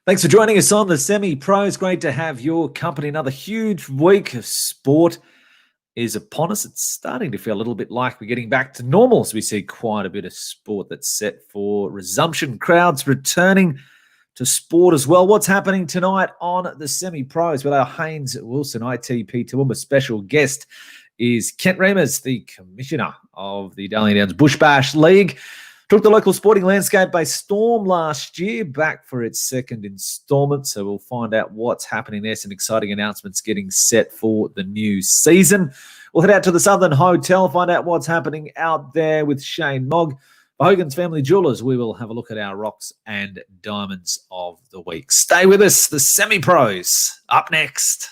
Thanks for joining us on the Semi-Pros. Great to have your company. Another huge week of sport is upon us. It's starting to feel a little bit like we're getting back to normal as we see quite a bit of sport that's set for resumption. Crowds returning to sport as well. What's happening tonight on the Semi-Pros with our Haines Wilson ITP Toowoomba special guest is Kent Reimers, the commissioner of the Darling Downs Bush Bash League. Took the local sporting landscape by storm last year, back for its second instalment. So we'll find out what's happening there. Some exciting announcements getting set for the new season. We'll head out to the Southern Hotel, find out what's happening out there with Shane Mogg. For Hogans Family Jewelers, we will have a look at our rocks and diamonds of the week. Stay with us. The Semi-Pros up next.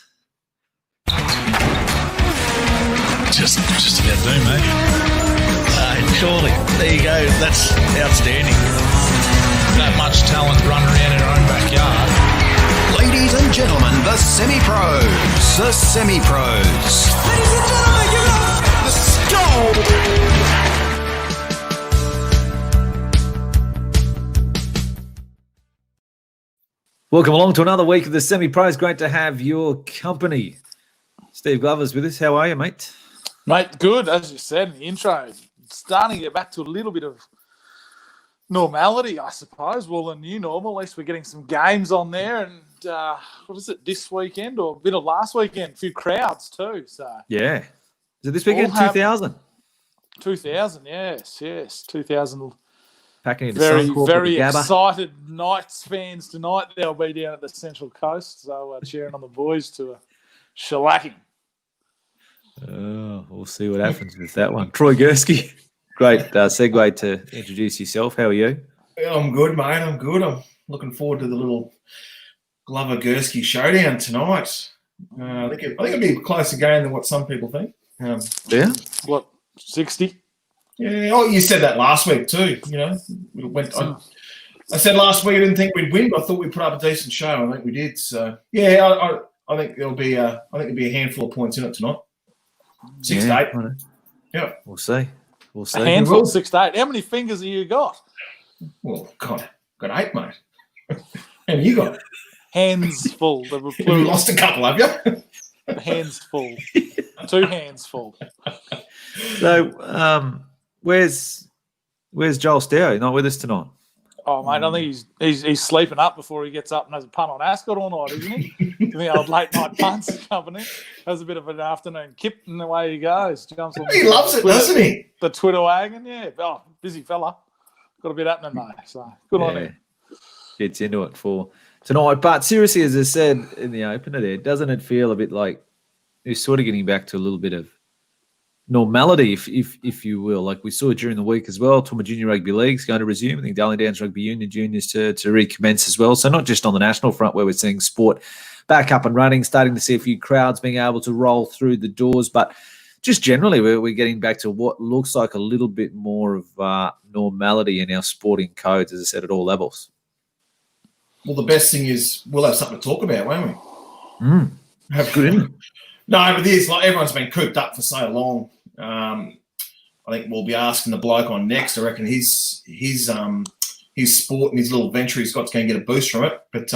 Just about due, mate. Surely. There you go. That's outstanding. That much talent run around in our own backyard. Ladies and gentlemen, the Semi-Pros. The Semi-Pros. Ladies and gentlemen, give it up. Let's go. Welcome along to another week of the Semi-Pros. Great to have your company. Steve Glover's with us. How are you, mate? Mate, good. As you said in the intro, starting to get back to a little bit of normality, I suppose. Well, the new normal. At least we're getting some games on there. And what is it, this weekend or a bit of last weekend? A few crowds too. So yeah. Is it this weekend? 2,000? 2,000, yes. 2,000. Packing into very excited Knights fans tonight. They'll be down at the Central Coast. So cheering on the boys to a shellacking. We'll see what happens with that one. Troy Gurski, great segue to introduce yourself. How are you? I'm good, mate. I'm good. I'm looking forward to the little Glover-Gurski showdown tonight. I think it'll be a closer game than what some people think. Yeah? What, 60? Yeah. Oh, you said that last week too. You know, I said last week I didn't think we'd win, but I thought we'd put up a decent show. I think we did. So yeah, I think there'll be a handful of points in it tonight. 6-8. Yeah. We'll see. A handful, 6-8. How many fingers have you got? Well, got 8, mate. How many you got? Hands full. You lost a couple, have you? Hands full. 2 hands full. So, where's Joel Stower? He's not with us tonight. Oh, mate, I think he's sleeping up before he gets up and has a punt on Ascot all night, isn't he? The old late night punts company. Has a bit of an afternoon kip and away he goes. Jumps on he loves it, doesn't he? The Twitter wagon, yeah. Oh, busy fella. Got a bit happening, though. So good on him. Gets into it for tonight. But seriously, as I said in the opener there, doesn't it feel a bit like we're sort of getting back to a little bit of normality, if you will, like we saw during the week as well? Toowoomba Junior Rugby League's going to resume. I think Darling Downs Rugby Union Juniors to recommence as well. So not just on the national front where we're seeing sport back up and running, starting to see a few crowds being able to roll through the doors, but just generally we're getting back to what looks like a little bit more of normality in our sporting codes, as I said, at all levels. Well, the best thing is we'll have something to talk about, won't we? Have good in. No, but it's like everyone's been cooped up for so long. I think we'll be asking the bloke on next. I reckon his sport and his little venture he's got to go and get a boost from it. But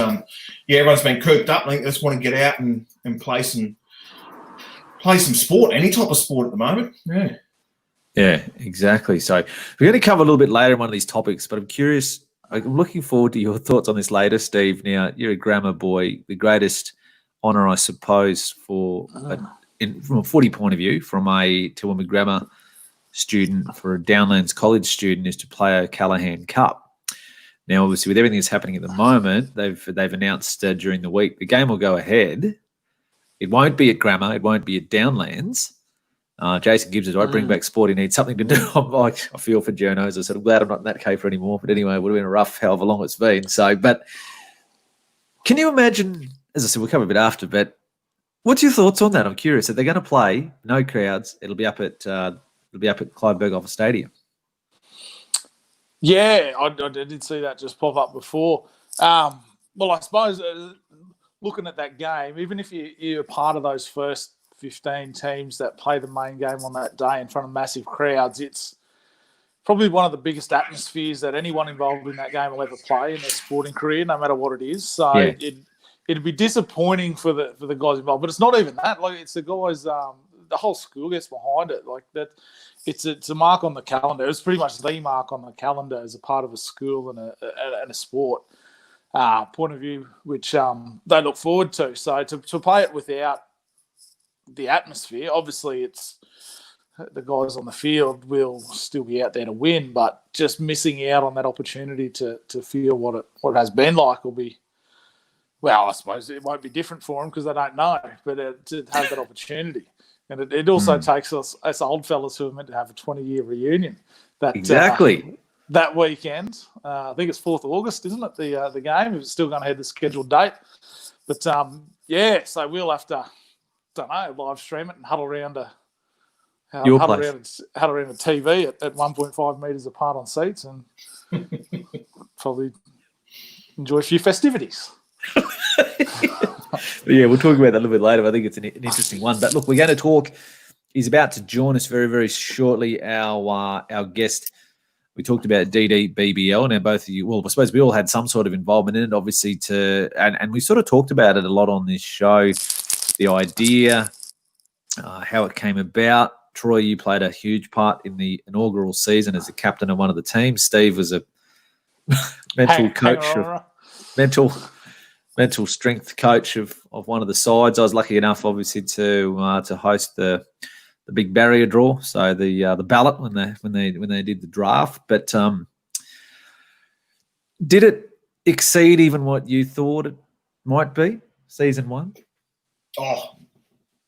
everyone's been cooped up. I think they just want to get out and play some sport, any type of sport at the moment. Yeah, exactly. So we're going to cover a little bit later in one of these topics, but I'm curious. I'm looking forward to your thoughts on this later, Steve. Now, you're a grammar boy, the greatest honour, I suppose, from a footy point of view, from a Toowoomba grammar student for a Downlands College student, is to play a Callaghan Cup. Now, obviously, with everything that's happening at the moment, they've announced during the week the game will go ahead. It won't be at grammar. It won't be at Downlands. Jason Gibbs is right. Bring back sport. He needs something to do. I feel for journos. I said, I'm glad I'm not in that cave anymore. But anyway, it would have been a rough however long it's been. So, but can you imagine, as I said, we'll cover a bit after, but what's your thoughts on that? I'm curious. That they're going to play, no crowds. It'll be up at Clyde Berghoff Stadium. Yeah, I did see that just pop up before. Well, I suppose looking at that game, even if you're part of those first 15 teams that play the main game on that day in front of massive crowds, it's probably one of the biggest atmospheres that anyone involved in that game will ever play in their sporting career, no matter what it is. So it'd be disappointing for the guys involved. But it's not even that. Like, it's the guys. The whole school gets behind it. Like that, it's a mark on the calendar. It's pretty much the mark on the calendar as a part of a school and a sport point of view, which they look forward to. So to play it without the atmosphere, obviously it's the guys on the field will still be out there to win, but just missing out on that opportunity to feel what it has been like will be, well, I suppose it won't be different for them because they don't know, but to have that opportunity. And it also takes us old fellas who are meant to have a 20-year reunion. That weekend. I think it's 4th of August, isn't it, the game? It's still going to have the scheduled date. But, so we'll have to, live stream it and huddle around a TV at 1.5 metres apart on seats and probably enjoy a few festivities. We'll talk about that a little bit later. I think it's an interesting one. But look, we're going to talk. He's about to join us very, very shortly. Our guest. We talked about DDBBL. Now, both of you. Well, I suppose we all had some sort of involvement in it. Obviously, and we sort of talked about it a lot on this show. The idea, how it came about. Troy, you played a huge part in the inaugural season as a captain of one of the teams. Steve was a mental strength coach of one of the sides. I was lucky enough, obviously, to host the big barrier draw, so the ballot when they did the draft. But did it exceed even what you thought it might be, season 1? Oh,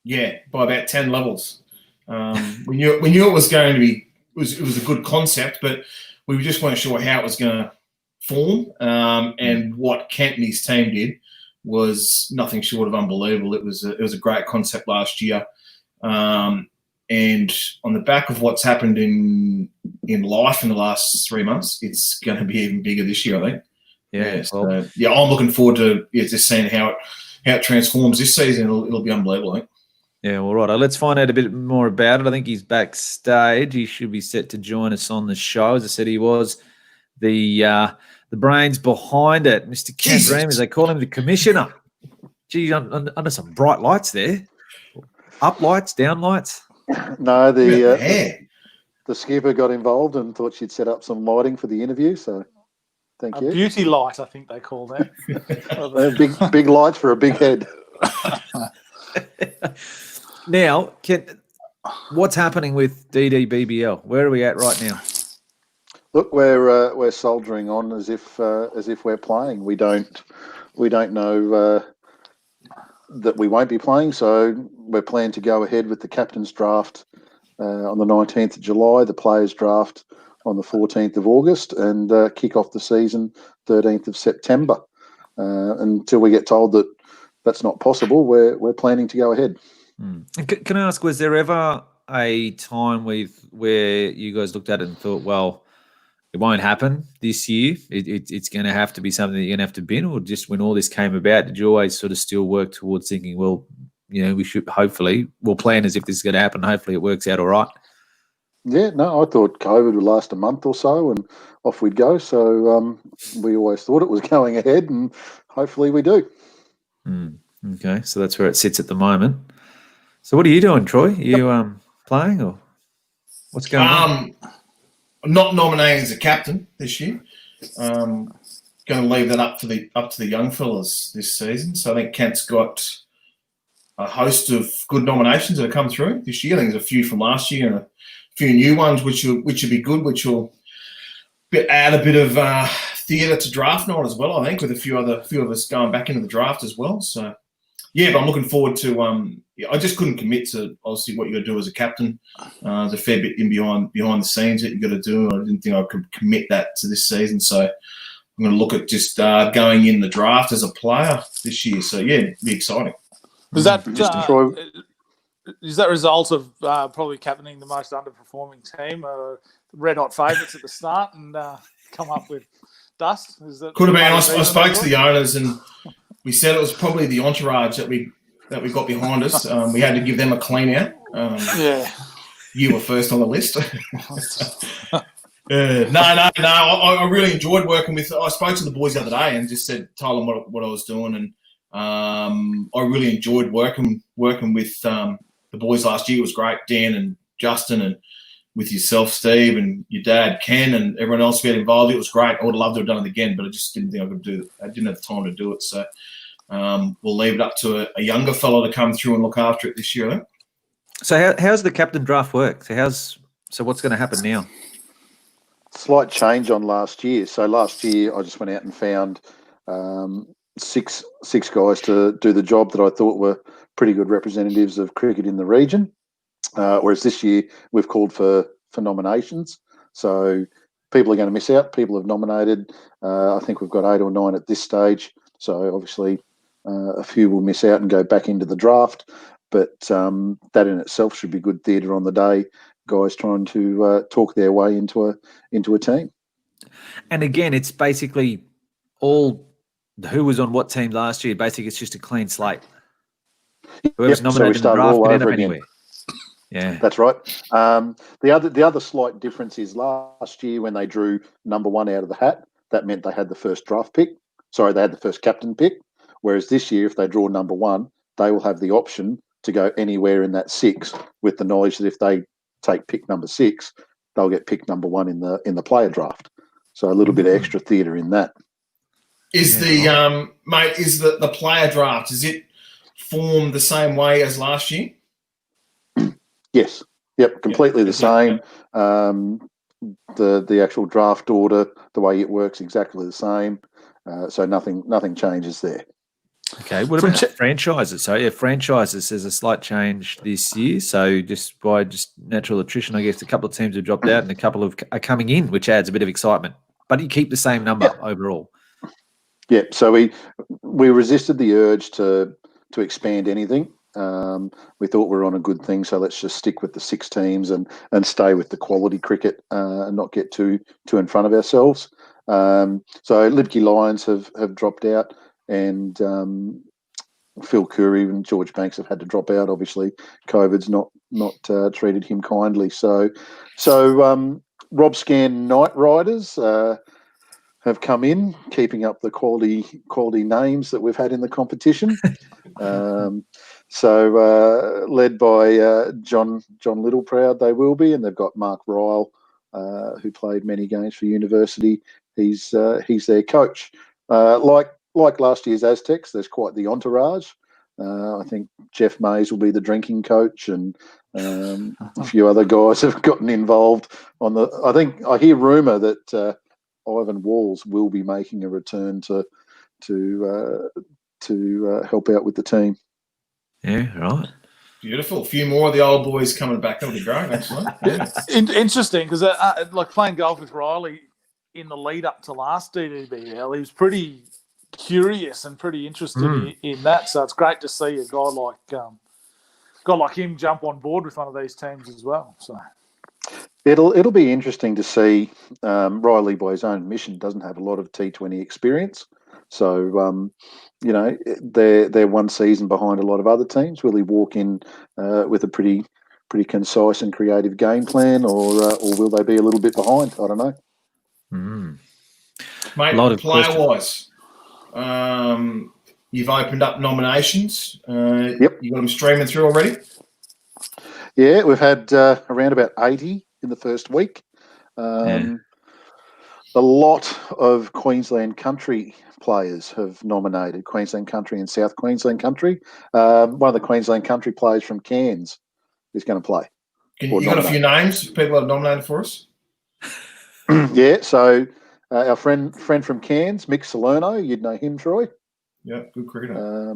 yeah, by about 10 levels. We knew it was going to be. It was a good concept, but we just weren't sure how it was going to form. And what Kent and his team did was nothing short of unbelievable. It was a great concept last year, and on the back of what's happened in life in the last 3 months, it's going to be even bigger this year, I think. I'm looking forward to just seeing how it transforms this season. It'll be unbelievable, I think. Yeah, well, right. Let's find out a bit more about it. I think he's backstage. He should be set to join us on the show. As I said, he was the brains behind it, Mr. Kent Reimers. They call him the commissioner. Gee, under some bright lights there. Up lights, down lights. No, the skipper got involved and thought she'd set up some lighting for the interview. So, thank you. Beauty light, I think they call them. big lights for a big head. Now, Kent, what's happening with DDBBL? Where are we at right now? Look, we're soldiering on as if we're playing. We don't know that we won't be playing, so we're planning to go ahead with the captain's draft on the 19th of July, the players' draft on the 14th of August, and kick off the season 13th of September. Until we get told that that's not possible, we're planning to go ahead. Can I ask, was there ever a time where you guys looked at it and thought, well, it won't happen this year, it's going to have to be something that you're going to have to bin, or just when all this came about, did you always sort of still work towards thinking, well, we should we'll plan as if this is going to happen, hopefully it works out all right? Yeah, no, I thought COVID would last a month or so and off we'd go. So we always thought it was going ahead, and hopefully we do. Okay, so that's where it sits at the moment. So what are you doing, Troy? Are you playing, or what's going on? I'm not nominating as a captain this year. Going to leave that up to the young fellas this season. So I think Kent's got a host of good nominations that have come through this year. I think there's a few from last year and a few new ones which will be good, which will add a bit of theatre to draft night as well, I think, with a few of us going back into the draft as well. So, yeah, but I'm looking forward to I just couldn't commit to, obviously, what you got to do as a captain. There's a fair bit in behind the scenes that you got to do. I didn't think I could commit that to this season. So I'm going to look at just going in the draft as a player this year. So, yeah, it'll be exciting. Is that a result of probably captaining the most underperforming team, red hot favourites at the start, and come up with dust? Could have been. I spoke to the owners, and we said it was probably the entourage that we got behind us. We had to give them a clean out. Yeah, you were first on the list. No. I really enjoyed working with. I spoke to the boys the other day and just told them what I was doing, and I really enjoyed working with the boys last year. It was great, Dan and Justin, and with yourself, Steve, and your dad, Ken, and everyone else who got involved. It was great. I would have loved to have done it again, but I just didn't think I could do it. I didn't have the time to do it. So we'll leave it up to a younger fellow to come through and look after it this year, I think. So how's the captain draft work? So what's going to happen now? Slight change on last year. So last year I just went out and found six guys to do the job that I thought were pretty good representatives of cricket in the region. Whereas this year we've called for nominations. So people are going to miss out. People have nominated. I think we've got 8 or 9 at this stage. So obviously a few will miss out and go back into the draft. But that in itself should be good theatre on the day. Guys trying to talk their way into a team. And again, it's basically all who was on what team last year. Basically, it's just a clean slate. Whoever's nominated in the draft can end up anywhere. Yeah, that's right. The other slight difference is last year when they drew number 1 out of the hat, that meant they had the first draft pick. Sorry, they had the first captain pick. Whereas this year, if they draw number 1, they will have the option to go anywhere in that 6, with the knowledge that if they take pick number 6, they'll get pick number 1 in the player draft. So a little bit of extra theatre in that. Is the player draft, is it formed the same way as last year? Yes. Yep. Completely the same. The actual draft order, the way it works, exactly the same. So nothing changes there. Okay. What about franchises? So franchises, there's a slight change this year. So just by natural attrition, I guess a couple of teams have dropped out and a couple are coming in, which adds a bit of excitement. But you keep the same number overall. Yeah. So we resisted the urge to expand anything. We thought we were on a good thing, so let's just stick with the 6 teams and stay with the quality cricket and not get too in front of ourselves. So Livewired Lions have dropped out, and Phil Curry and George Banks have had to drop out. Obviously, COVID's not treated him kindly. So Rob Scan Night Riders have come in, keeping up the quality names that we've had in the competition. So led by John Littleproud, they will be, and they've got Mark Ryle, who played many games for University. He's their coach. Like last year's Aztecs, there's quite the entourage. I think Jeff Mays will be the drinking coach, and a few other guys have gotten involved on the. I think I hear rumour that Ivan Walls will be making a return to help out with the team. Yeah, right. Beautiful. A few more of the old boys coming back. That'll be great, actually. Yeah. Interesting, because like playing golf with Riley in the lead up to last DDBL, he was pretty curious and pretty interested in that. So it's great to see a guy like him jump on board with one of these teams as well. So it'll be interesting to see. Riley, by his own admission, doesn't have a lot of T20 experience. So they're one season behind a lot of other teams. Will he walk in with a pretty concise and creative game plan, or will they be a little bit behind? I don't know. Mate, a lot of player-wise, you've opened up nominations. Yep. You got them streaming through already? Yeah, we've had around about 80 in the first week. A lot of Queensland country players have nominated, Queensland country and South Queensland country. One of the Queensland country players from Cairns is going to play. You got a few names people have nominated for us? Yeah, so our friend from Cairns, Mick Salerno, you'd know him, Troy. Yeah, good cricketer.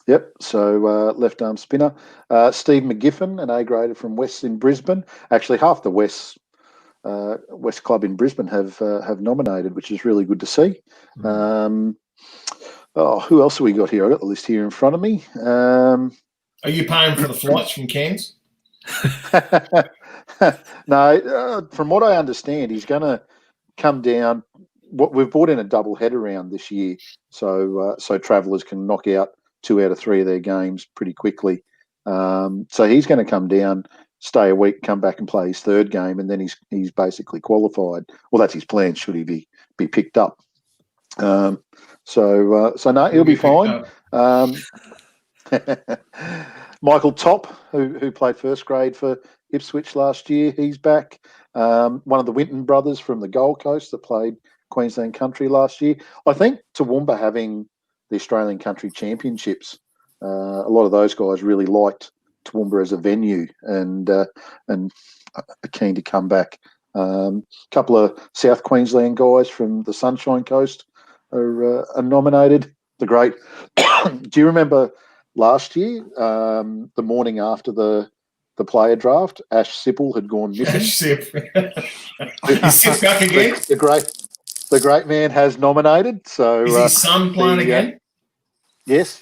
Yep, so left arm spinner. Steve McGiffin, an A-grader from West in Brisbane. Actually, half the West Club in Brisbane have nominated, which is really good to see. Who else have we got here? I've got the list here in front of me. Are you paying for the flights from Cairns? No, from what I understand, he's going to come down. What we've brought in a double header round this year, so travellers can knock out 2 out of 3 of their games pretty quickly. So he's going to come down, stay a week, come back and play his third game, and then he's basically qualified. Well, that's his plan. Should he be picked up? So no, he'll be fine. Michael Topp, who played first grade for Ipswich last year, he's back. One of the Winton brothers from the Gold Coast that played Queensland Country last year. I think Toowoomba having the Australian Country Championships, a lot of those guys really liked Toowoomba as a venue and are keen to come back. A couple of South Queensland guys from the Sunshine Coast are nominated. The great. Do you remember last year, the morning after the player draft, Ash Sipple had gone missing? Ash Sip. He's back again. The great man has nominated. So is his son playing again? Yes,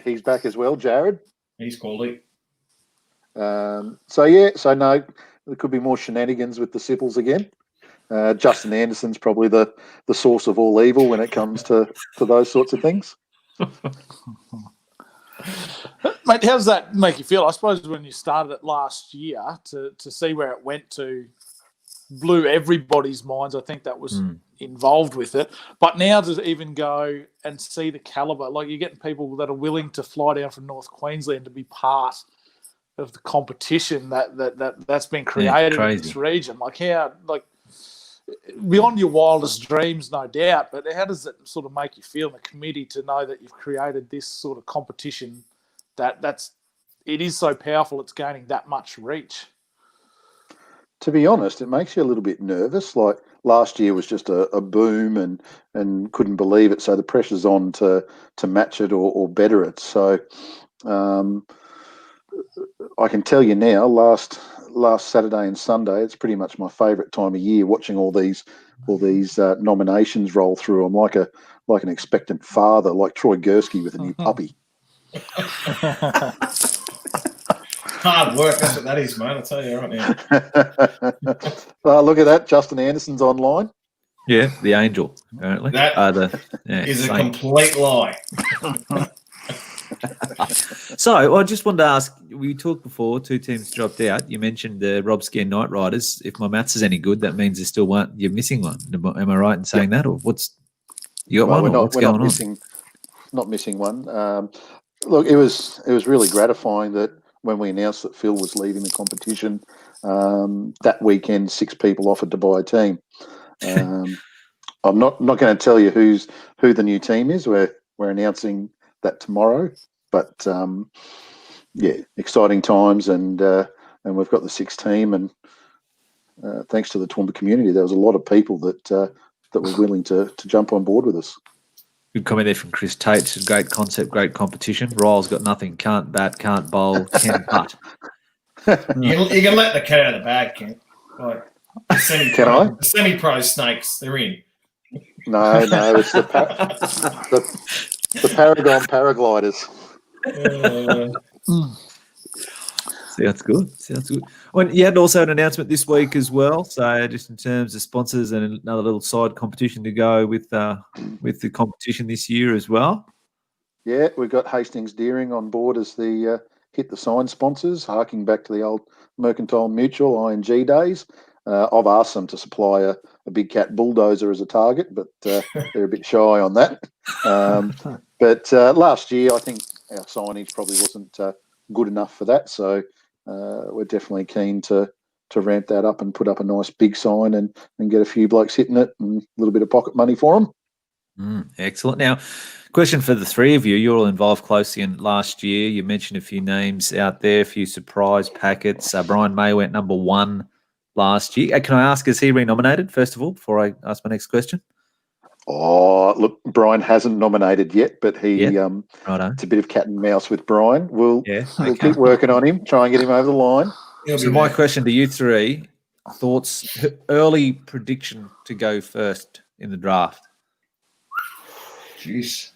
he's back as well, Jared. He's quality. So no, there could be more shenanigans with the Sipples again. Justin Anderson's probably the source of all evil when it comes to those sorts of things. Mate, how does that make you feel? I suppose when you started it last year to see where it went to blew everybody's minds. I think that was involved with it. But now to even go and see the calibre, like you're getting people that are willing to fly down from North Queensland to be part of the competition that's been created in this region. Like how, like beyond your wildest dreams, no doubt, but how does it sort of make you feel in the committee to know that you've created this sort of competition it is so powerful, it's gaining that much reach? To be honest, it makes you a little bit nervous. Like last year was just a boom and couldn't believe it. So the pressure's on to match it or better it. So I can tell you now, last Saturday and Sunday, it's pretty much my favourite time of year, watching all these nominations roll through. I'm like an expectant father, like Troy Gurski with a new puppy. Hard work, that's what that is, mate. I'll tell you right now. Look at that. Justin Anderson's online. Yeah, the angel, apparently. That is a complete lie. So I just wanted to ask, we talked before, 2 teams dropped out. You mentioned the Robertson Knight Riders. If my maths is any good, that means there's still one. You're missing one. Am I right in saying that? Or you got one? What's going on? Not missing one. Look, it was really gratifying that when we announced that Phil was leaving the competition, that weekend 6 people offered to buy a team. I'm not going to tell you who the new team is. We're announcing that tomorrow, but exciting times, and we've got the 6th team, and thanks to the Toowoomba community, there was a lot of people that were willing to jump on board with us. Good comment there from Chris Tate. It's a great concept, great competition. Ryle's got nothing. Can't bat, can't bowl, can putt. You can let the cat out of the bag, Kent. Like the semi-pro snakes, they're in. No, it's the Paragon paragliders. Sounds good. Well, you had also an announcement this week as well. So just in terms of sponsors and another little side competition to go with the competition this year as well. Yeah, we've got Hastings Deering on board as the hit the sign sponsors, harking back to the old Mercantile Mutual ING days. I've asked them to supply a big cat bulldozer as a target, but they're a bit shy on that. But last year, I think our signage probably wasn't good enough for that. So we're definitely keen to ramp that up and put up a nice big sign and get a few blokes hitting it and a little bit of pocket money for them. Excellent. Now, question for the 3 of you. You're all involved closely in last year. You mentioned a few names out there, a few surprise packets. Brian May went number 1 last year. Can I ask, is he renominated, first of all, before I ask my next question? Oh, look, Brian hasn't nominated yet, but it's a bit of cat and mouse with Brian. We'll keep working on him, try and get him over the line. So my question to you 3, thoughts, early prediction to go first in the draft. Jeez.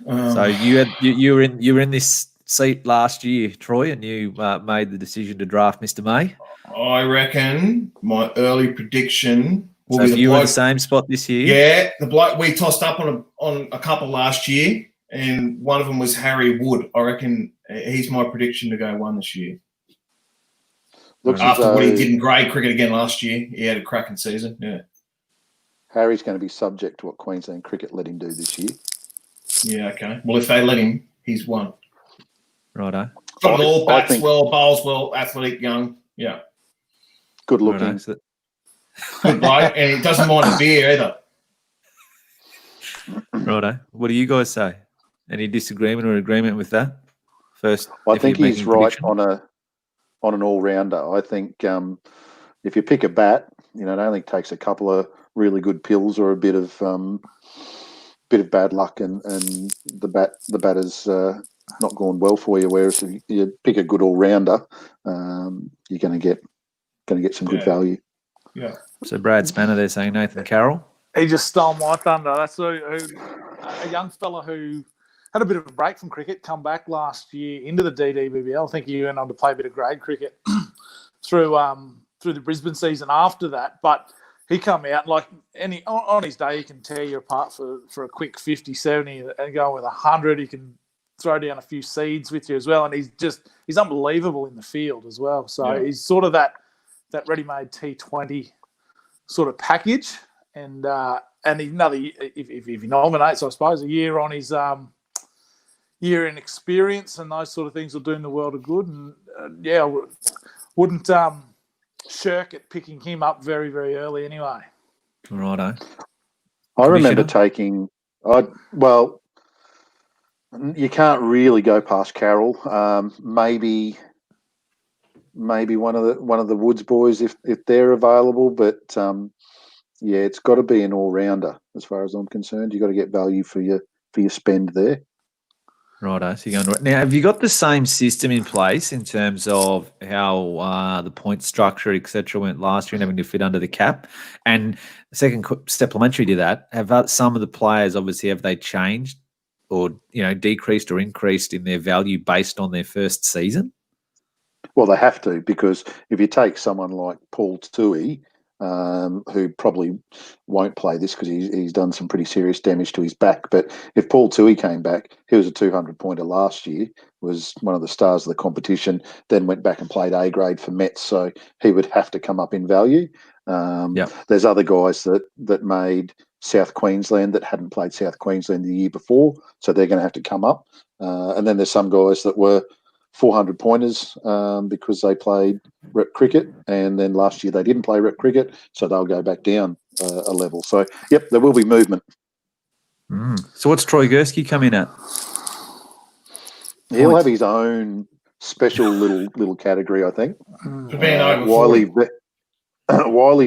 So you were in this seat last year, Troy, and you made the decision to draft Mr. May. I reckon my early prediction will be you were in the same spot this year. Yeah, the bloke we tossed up on a couple last year, and one of them was Harry Wood. I reckon he's my prediction to go 1 this year. Looks as After what he though did in grade cricket again last year, he had a cracking season. Yeah. Harry's going to be subject to what Queensland cricket let him do this year. Yeah, okay. Well, if they let him, he's won. Righto. Got it all, I bats think- well, bowls well, athletic, young. Yeah. Good looking. Righto. So- Good bloke. And he doesn't mind a beer either. Righto. What do you guys say? Any disagreement or agreement with that? First, I if think you're he's making a right prediction. on an all rounder. I think if you pick a bat, it only takes a couple of really good pills or a bit of bad luck, and the batter's not gone well for you. Whereas if you pick a good all rounder, you're going to get some good value. Yeah. So Brad Spanner there saying Nathan Carroll. He just stole my thunder. That's a young fella who had a bit of a break from cricket, come back last year into the DDBBL. I think he went on to play a bit of grade cricket through the Brisbane season after that. But he come out on his day, he can tear you apart for a quick 50, 70 and go with 100. He can throw down a few seeds with you as well. And he's unbelievable in the field as well. So he's sort of that ready-made T20 sort of package. And if he nominates, I suppose, a year on his year in experience and those sort of things will do him the world of good. And I wouldn't shirk at picking him up very, very early anyway. Righto. I remember taking. You can't really go past Carroll. Maybe one of the Woods boys if they're available, but it's got to be an all rounder as far as I'm concerned. You've got to get value for your spend there. Righto. So you're going now. Have you got the same system in place in terms of how the point structure, etc., went last year and having to fit under the cap? And the second supplementary to that, have some of the players obviously have they changed or decreased or increased in their value based on their first season? Well, they have to, because if you take someone like Paul Toohey, who probably won't play this because he's done some pretty serious damage to his back. But if Paul Toohey came back, he was a 200-pointer last year, was one of the stars of the competition, then went back and played A grade for Mets, so he would have to come up in value. There's other guys that made South Queensland that hadn't played South Queensland the year before, so they're going to have to come up. And then there's some guys that were 400 pointers because they played rep cricket, and then last year they didn't play rep cricket, so they'll go back down a level. So, there will be movement. So what's Troy Gurski come in at? He'll have his own special little category, I think. Wily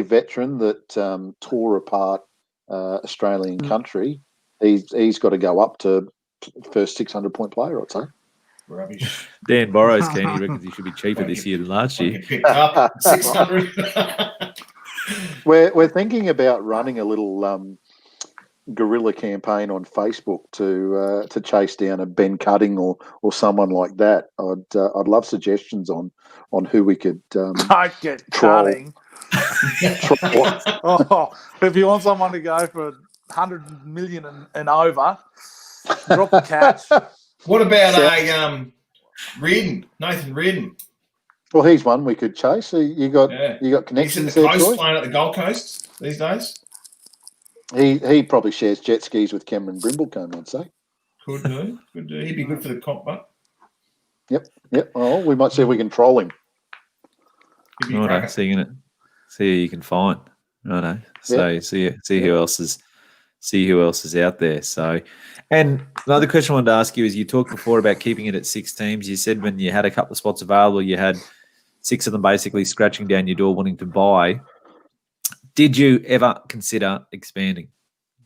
veteran that tore apart Australian country. He's got to go up to first 600-point player, I'd say. Rubbish. Dan Borrow's keen. He reckons he should be cheaper this year than last year. Picked up 600. We're thinking about running a little guerrilla campaign on Facebook to chase down a Ben Cutting or someone like that. I'd love suggestions on who we could Don't get troll. Cutting. If you want someone to go for 100 million and over, drop the catch. What about Reardon? Nathan Reardon. Well, he's one we could chase. So you got He's connections at the there, coast, Troy? playing at the Gold Coast these days. He probably shares jet skis with Cameron Brimblecombe, I'd say. Could do. He'd be good for the comp, but Yep. Oh, we might see if we can troll him. he'd be Righto. cracking. See who you can find. Righto. So see who else is out there. So, and another question I wanted to ask you is, you talked before about keeping it at 6 teams. You said when you had a couple of spots available, you had 6 of them basically scratching down your door wanting to buy. Did you ever consider expanding?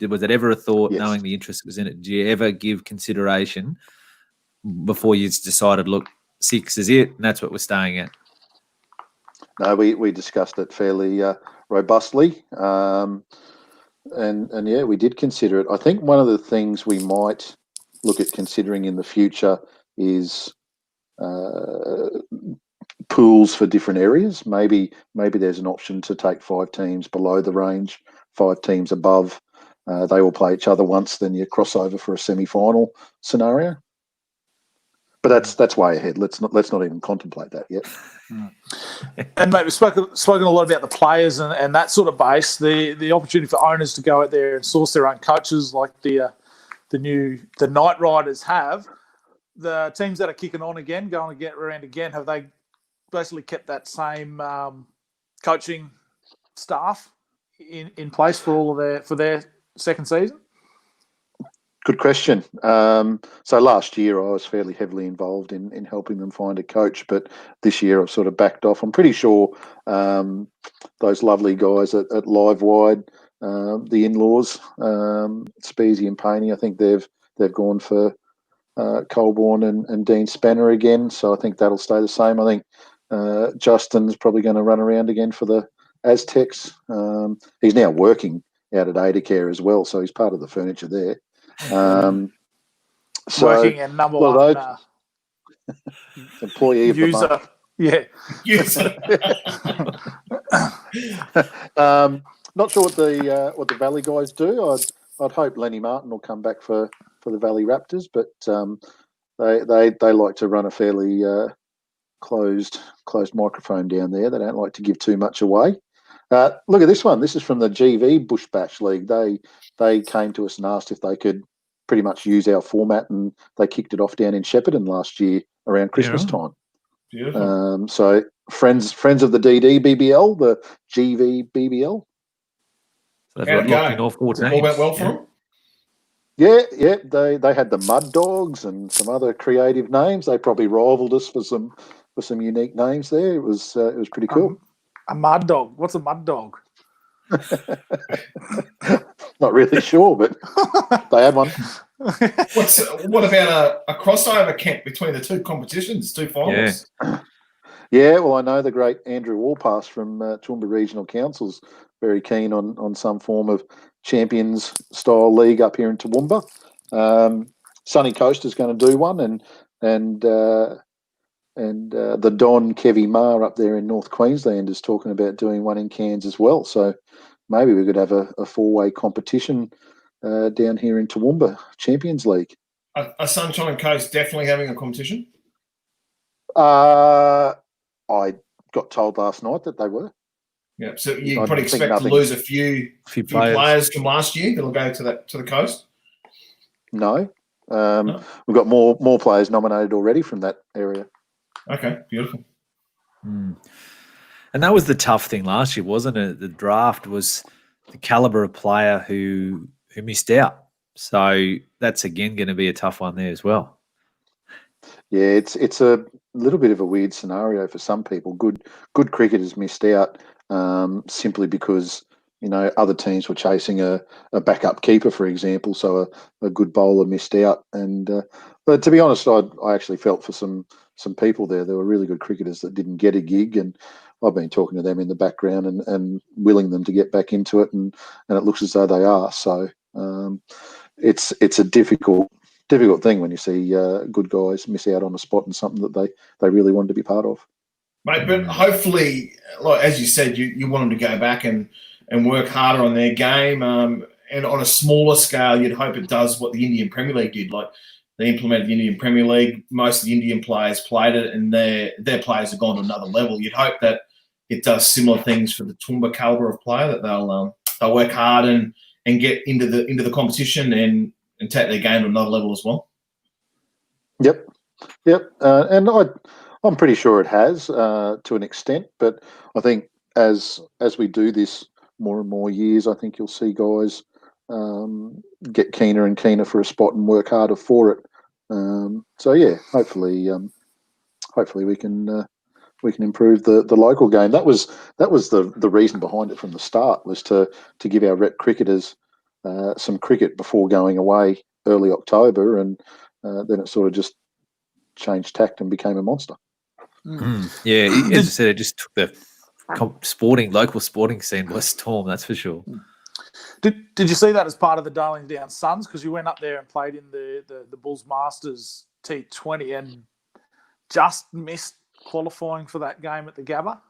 Was it ever a thought, Yes. knowing the interest was in it? Did you ever give consideration before you decided, look, 6 is it, and that's what we're staying at? No, we discussed it fairly robustly. And we did consider it. I think one of the things we might look at considering in the future is pools for different areas. Maybe there's an option to take 5 teams below the range, 5 teams above. They all play each other once, then you cross over for a semi-final scenario. But that's way ahead. Let's not even contemplate that yet. And mate, we've spoken a lot about the players and that sort of base. The opportunity for owners to go out there and source their own coaches, like the Night Riders have. The teams that are kicking on again, going to get around again, have they basically kept that same coaching staff in place for their second season? Good question. So last year I was fairly heavily involved in helping them find a coach, but this year I've sort of backed off. I'm pretty sure those lovely guys at Livewired, the in-laws, Speezy and Paney, I think they've gone for Colborne and Dean Spanner again. So I think that'll stay the same. I think Justin's probably going to run around again for the Aztecs. He's now working out at Aidacare as well, so he's part of the furniture there. So, Working and number one employee of user. the month. Yeah. User. Not sure what the Valley guys do. I'd hope Lenny Martin will come back for the Valley Raptors, but they like to run a fairly closed microphone down there. They don't like to give too much away. Look at this one. This is from the GV Bush Bash League. They came to us and asked if they could pretty much use our format, and they kicked it off down in Shepparton last year around Christmas time. Beautiful. So friends of the DDBBL, the GVBBL. So they've got locked in all 14. All went well for them? Yeah. They had the Mud Dogs and some other creative names. They probably rivaled us for some unique names there. It was pretty cool. A mud dog. What's a mud dog? Not really sure, but they had one. What about a crossover, Kent, between the two competitions, two finals? Yeah, well, I know the great Andrew Warpass from Toowoomba Regional Council's very keen on some form of Champions-style league up here in Toowoomba. Sunny Coast is going to do one, and the Don Kevy Ma up there in North Queensland is talking about doing one in Cairns as well. So maybe we could have a four-way competition down here in Toowoomba, Champions League. Are Sunshine Coast definitely having a competition? I got told last night that they were. Yeah, so you probably expect to lose a few players from last year that'll go to the coast? No. We've got more players nominated already from that area. Okay, beautiful. And that was the tough thing last year, wasn't it? The draft was the caliber of player who missed out. So that's again going to be a tough one there as well. Yeah, it's a little bit of a weird scenario for some people. Good cricketers missed out simply because other teams were chasing a backup keeper, for example. So a good bowler missed out. And but to be honest, I actually felt for some people there. There were really good cricketers that didn't get a gig, and I've been talking to them in the background and willing them to get back into it, and it looks as though they are. So it's a difficult thing when you see good guys miss out on a spot in something that they really wanted to be part of. Mate, but hopefully, like as you said, you want them to go back and work harder on their game. And on a smaller scale, you'd hope it does what the Indian Premier League did. Like they implemented the Indian Premier League. Most of the Indian players played it, and their players have gone to another level. You'd hope that it does similar things for the Toowoomba caliber of player, that they'll work hard and get into the competition and take their game to another level as well. Yep. And I'm pretty sure it has to an extent, but I think as we do this more and more years, I think you'll see guys get keener and keener for a spot and work harder for it. So yeah, hopefully we can improve the local game. That was the reason behind it from the start, was to give our rep cricketers some cricket before going away early October, and then it sort of just changed tact and became a monster. Yeah, as I said, it just took the local sporting scene by storm, that's for sure. Did you see that as part of the Darling Downs Suns? Because you went up there and played in the Bulls Masters T20 and just missed qualifying for that game at the Gabba.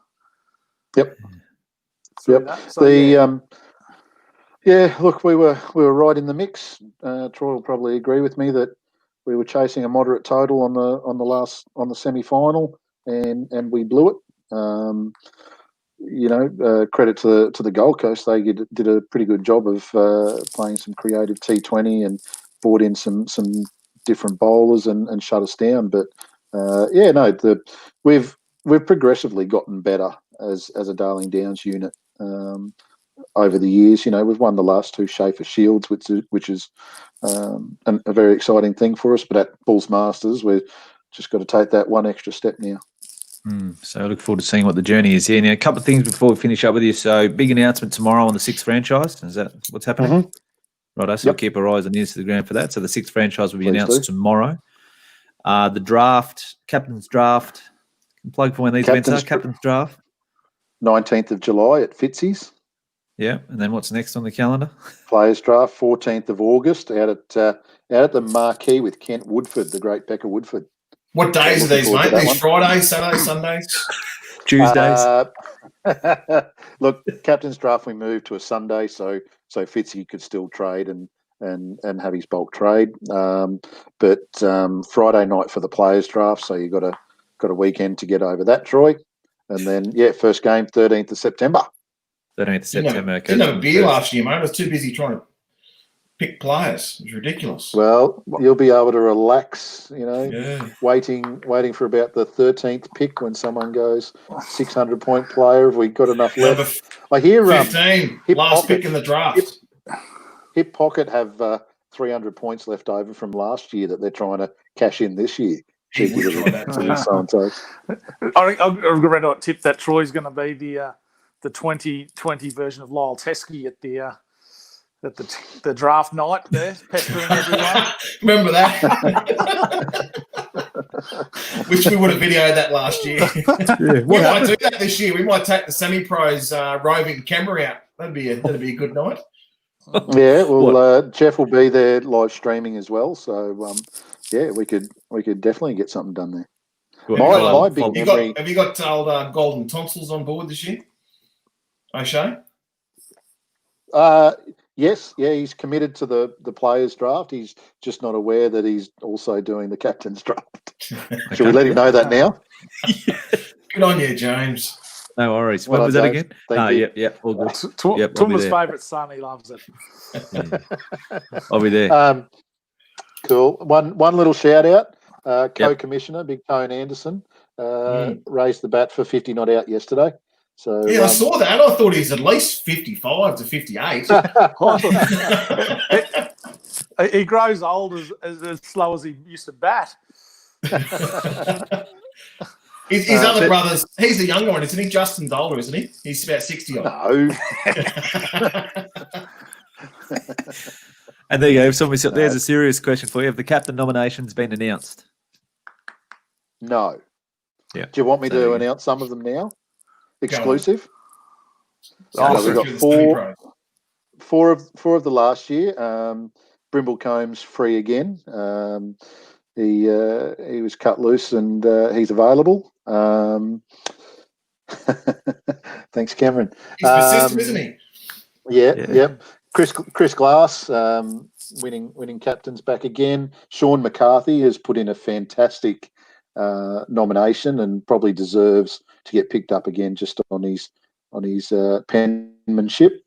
Yep. So, yeah, look, we were right in the mix. Troy will probably agree with me that we were chasing a moderate total on the semi-final, and we blew it. Credit to the Gold Coast. They did a pretty good job of playing some creative T20 and brought in some different bowlers and shut us down. But we've progressively gotten better as a Darling Downs unit over the years. We've won the last 2 Schaefer Shields, which is a very exciting thing for us. But at Bulls Masters, we've just got to take that one extra step now. So I look forward to seeing what the journey is here. Now, a couple of things before we finish up with you. So, big announcement tomorrow on the 6th franchise. Is that what's happening? Mm-hmm. Right, so we'll keep our eyes on the Instagram for that. So the 6th franchise will be announced tomorrow. The draft, captain's draft. Plug for when these events are. Captain's draft. 19th of July at Fitzy's. Yeah, and then what's next on the calendar? Players draft 14th of August out at the Marquee with Kent Woodford, the great Becca Woodford. What days are these, mate? These Fridays, Saturdays, Sundays? Tuesdays? Look, captain's draft we moved to a Sunday, so Fitzy could still trade and have his bulk trade. But Friday night for the players draft, so you got a weekend to get over that, Troy. And then first game 13th of September. 13th of September. Didn't have a beer last year, mate. I was too busy trying to pick players. It was ridiculous. Well, you'll be able to relax, waiting for about the 13th pick when someone goes 600-point player. Have we got enough left? I hear 15, last pick in the draft. Hip Pocket have 300 points left over from last year that they're trying to cash in this year. I think I'm going to tip that Troy's going to be the 2020 version of Lyle Teskey at the draft night there, pestering everyone. Remember that? Wish we would have videoed that last year. We might do that this year. We might take the semi-pros roving camera out. That'd be a good night. Yeah, well, Jeff will be there live streaming as well. So we could definitely get something done there. My big memory. Have you got old Golden Tonsils on board this year? O'Shea? Yes, he's committed to the players' draft. He's just not aware that he's also doing the captain's draft. Should we let him know that now? Good on you, James. No worries. When was that again? Yep, all good. Toowoomba's favourite son, he loves it. I'll be there. Cool. One little shout out. Co-commissioner, Big Tone Anderson, raised the bat for 50 not out yesterday. So I saw that. I thought he was at least 55 to 58. He grows old as slow as he used to bat. His other brothers, he's the younger one, isn't he? Justin's older, isn't he? He's about 60 odd. No. And there you go. There's a serious question for you. Have the captain nominations been announced? No. Yeah. Do you want me to announce some of them now? Exclusive. We've got four of the last year. Brimblecomb's free again. He was cut loose and he's available. Thanks, Cameron. He's persistent, isn't he? Yeah. Chris Glass, winning captains back again. Sean McCarthy has put in a fantastic nomination and probably deserves to get picked up again just on his penmanship.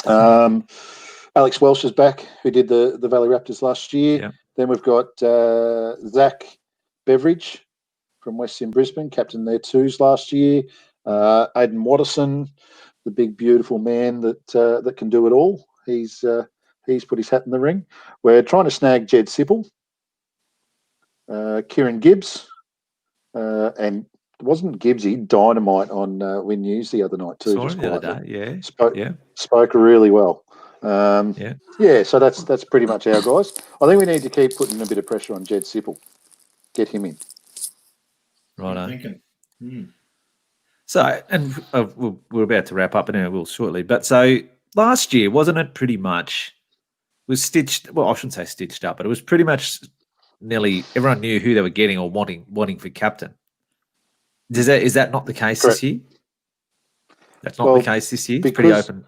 Alex Welsh is back, who did the Valley Raptors last year. Yeah. Then we've got Zach Beveridge from West in Brisbane, captain their twos last year. Aidan Watterson, the big beautiful man that can do it all. He's put his hat in the ring. We're trying to snag Jed Sipple, Kieran Gibbs, and wasn't Gibbsy dynamite on Win News the other night too? Sorry, the other day, spoke really well. So that's pretty much our guys. I think we need to keep putting a bit of pressure on Jed Sipple. Get him in. Right on. So, and we're about to wrap up, and we'll shortly. But so last year, wasn't it pretty much was stitched? Well, I shouldn't say stitched up, but it was pretty much nearly everyone knew who they were getting or wanting for captain. Is that not the case this year? That's not the case this year. It's pretty open.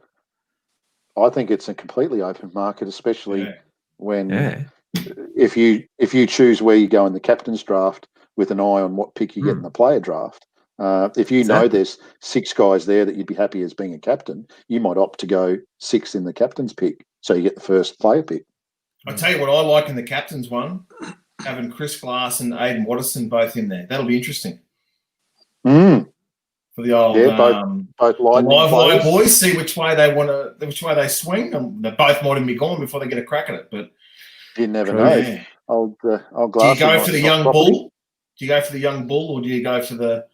I think it's a completely open market, especially when if you choose where you go in the captain's draft with an eye on what pick you get in the player draft, if you know there's 6 guys there that you'd be happy as being a captain, you might opt to go 6 in the captain's pick, so you get the first player pick. I'll tell you what I like in the captain's one, having Chris Glass and Aiden Watterson both in there. That'll be interesting. For the old both live boys, see which way they swing. And they both might even be gone before they get a crack at it. But you never know. Yeah. Old Glass. Do you go for the young bull? Do you go for the young bull, or do you go for the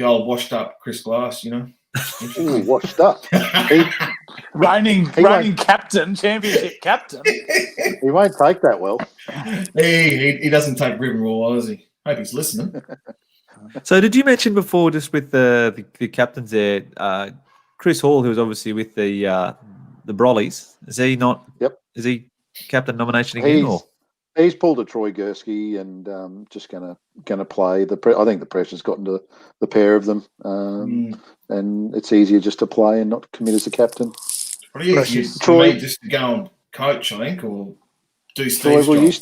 old washed up Chris Glass? You know, Ooh, washed up. Reigning captain, championship captain. He won't take that well. He doesn't take rigmarole, does he? Hope he's listening. So did you mention before, just with the captains there, Chris Hall, who was obviously with the Brollies, is he not? Yep. Is he captain nomination again? He's pulled a Troy Gurski and just gonna play. I think the pressure's gotten to the pair of them, and it's easier just to play and not commit as a captain. What do you Troy, just to go and coach, I think, or do Steve's Troy, will job? you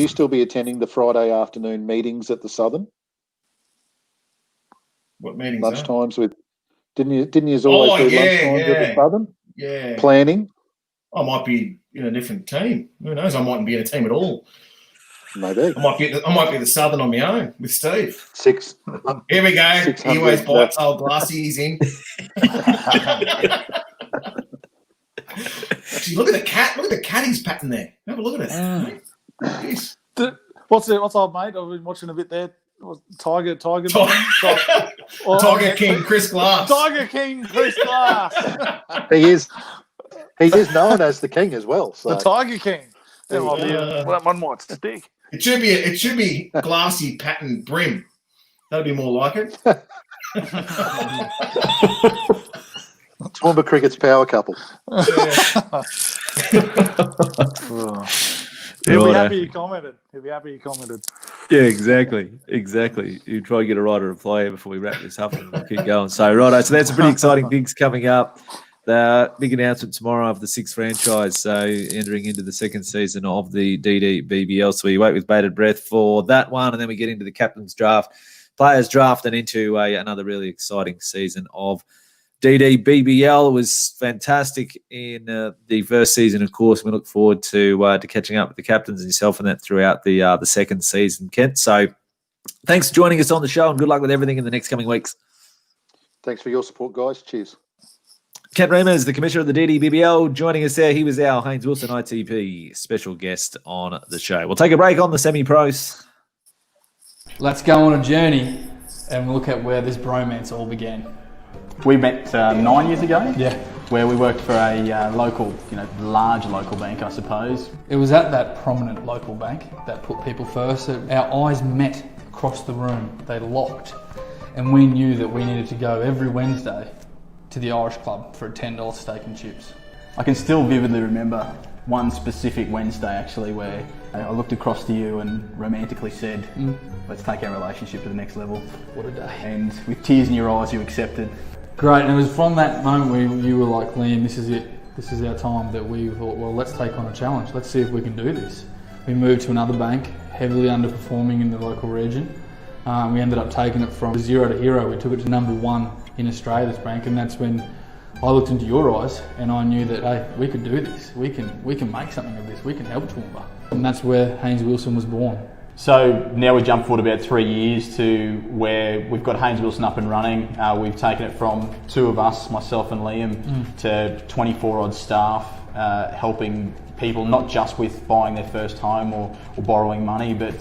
still be attending the Friday afternoon meetings at the Southern? What meetings? Lunchtimes with didn't you always do lunchtimes at the Southern? Yeah. Planning. I might be in a different team. Who knows? I mightn't be in a team at all. Maybe. I might be at the Southern on my own with Steve. 6. Here we go. He always bites old Glassy. He's in. Actually, look at the cat. Look at the cat he's patting there. Have a look at it. Jeez. What's old mate? I've been watching a bit there. Tiger Tiger King Chris Glass. Tiger King Chris Glass. He is known as the King as well. So. The Tiger King. One might stick. It should be Glassy pattern brim. That'd be more like it. Toowoomba Cricket's power couple. He'll be happy you commented. Yeah, exactly. You try to get a rider to play before we wrap this up and we'll keep going. So, righto. So that's some pretty exciting things coming up. The big announcement tomorrow of the 6th franchise, so entering into the 2nd season of the DDBBL. So we wait with bated breath for that one, and then we get into the captain's draft, players draft, and into another really exciting season of DDBBL. It was fantastic in the first season, of course. We look forward to catching up with the captains and yourself and that throughout the 2nd season, Kent. So thanks for joining us on the show, and good luck with everything in the next coming weeks. Thanks for your support, guys. Cheers. Kent Reimers, the Commissioner of the DDBBL, joining us there. He was our Haines Wilson ITP special guest on the show. We'll take a break on the semi-pros. Let's go on a journey and we'll look at where this bromance all began. We met 9 years ago. Yeah. Where we worked for a local, large local bank, I suppose. It was at that prominent local bank that put people first. Our eyes met across the room. They locked. And we knew that we needed to go every Wednesday to the Irish Club for a $10 steak and chips. I can still vividly remember one specific Wednesday actually where I looked across to you and romantically said, let's take our relationship to the next level. What a day. And with tears in your eyes you accepted. Great, and it was from that moment where you were like, Liam, this is it. This is our time, that we thought, well, let's take on a challenge. Let's see if we can do this. We moved to another bank, heavily underperforming in the local region. We ended up taking it from 0 to hero. We took it to number 1 in Australia, this bank, and that's when I looked into your eyes and I knew that, hey, we could do this. We can make something of this. We can help Toowoomba. And that's where Haines Wilson was born. So now we jump forward about 3 years to where we've got Haines Wilson up and running. We've taken it from 2 of us, myself and Liam, to 24 odd staff, helping people not just with buying their first home or borrowing money, but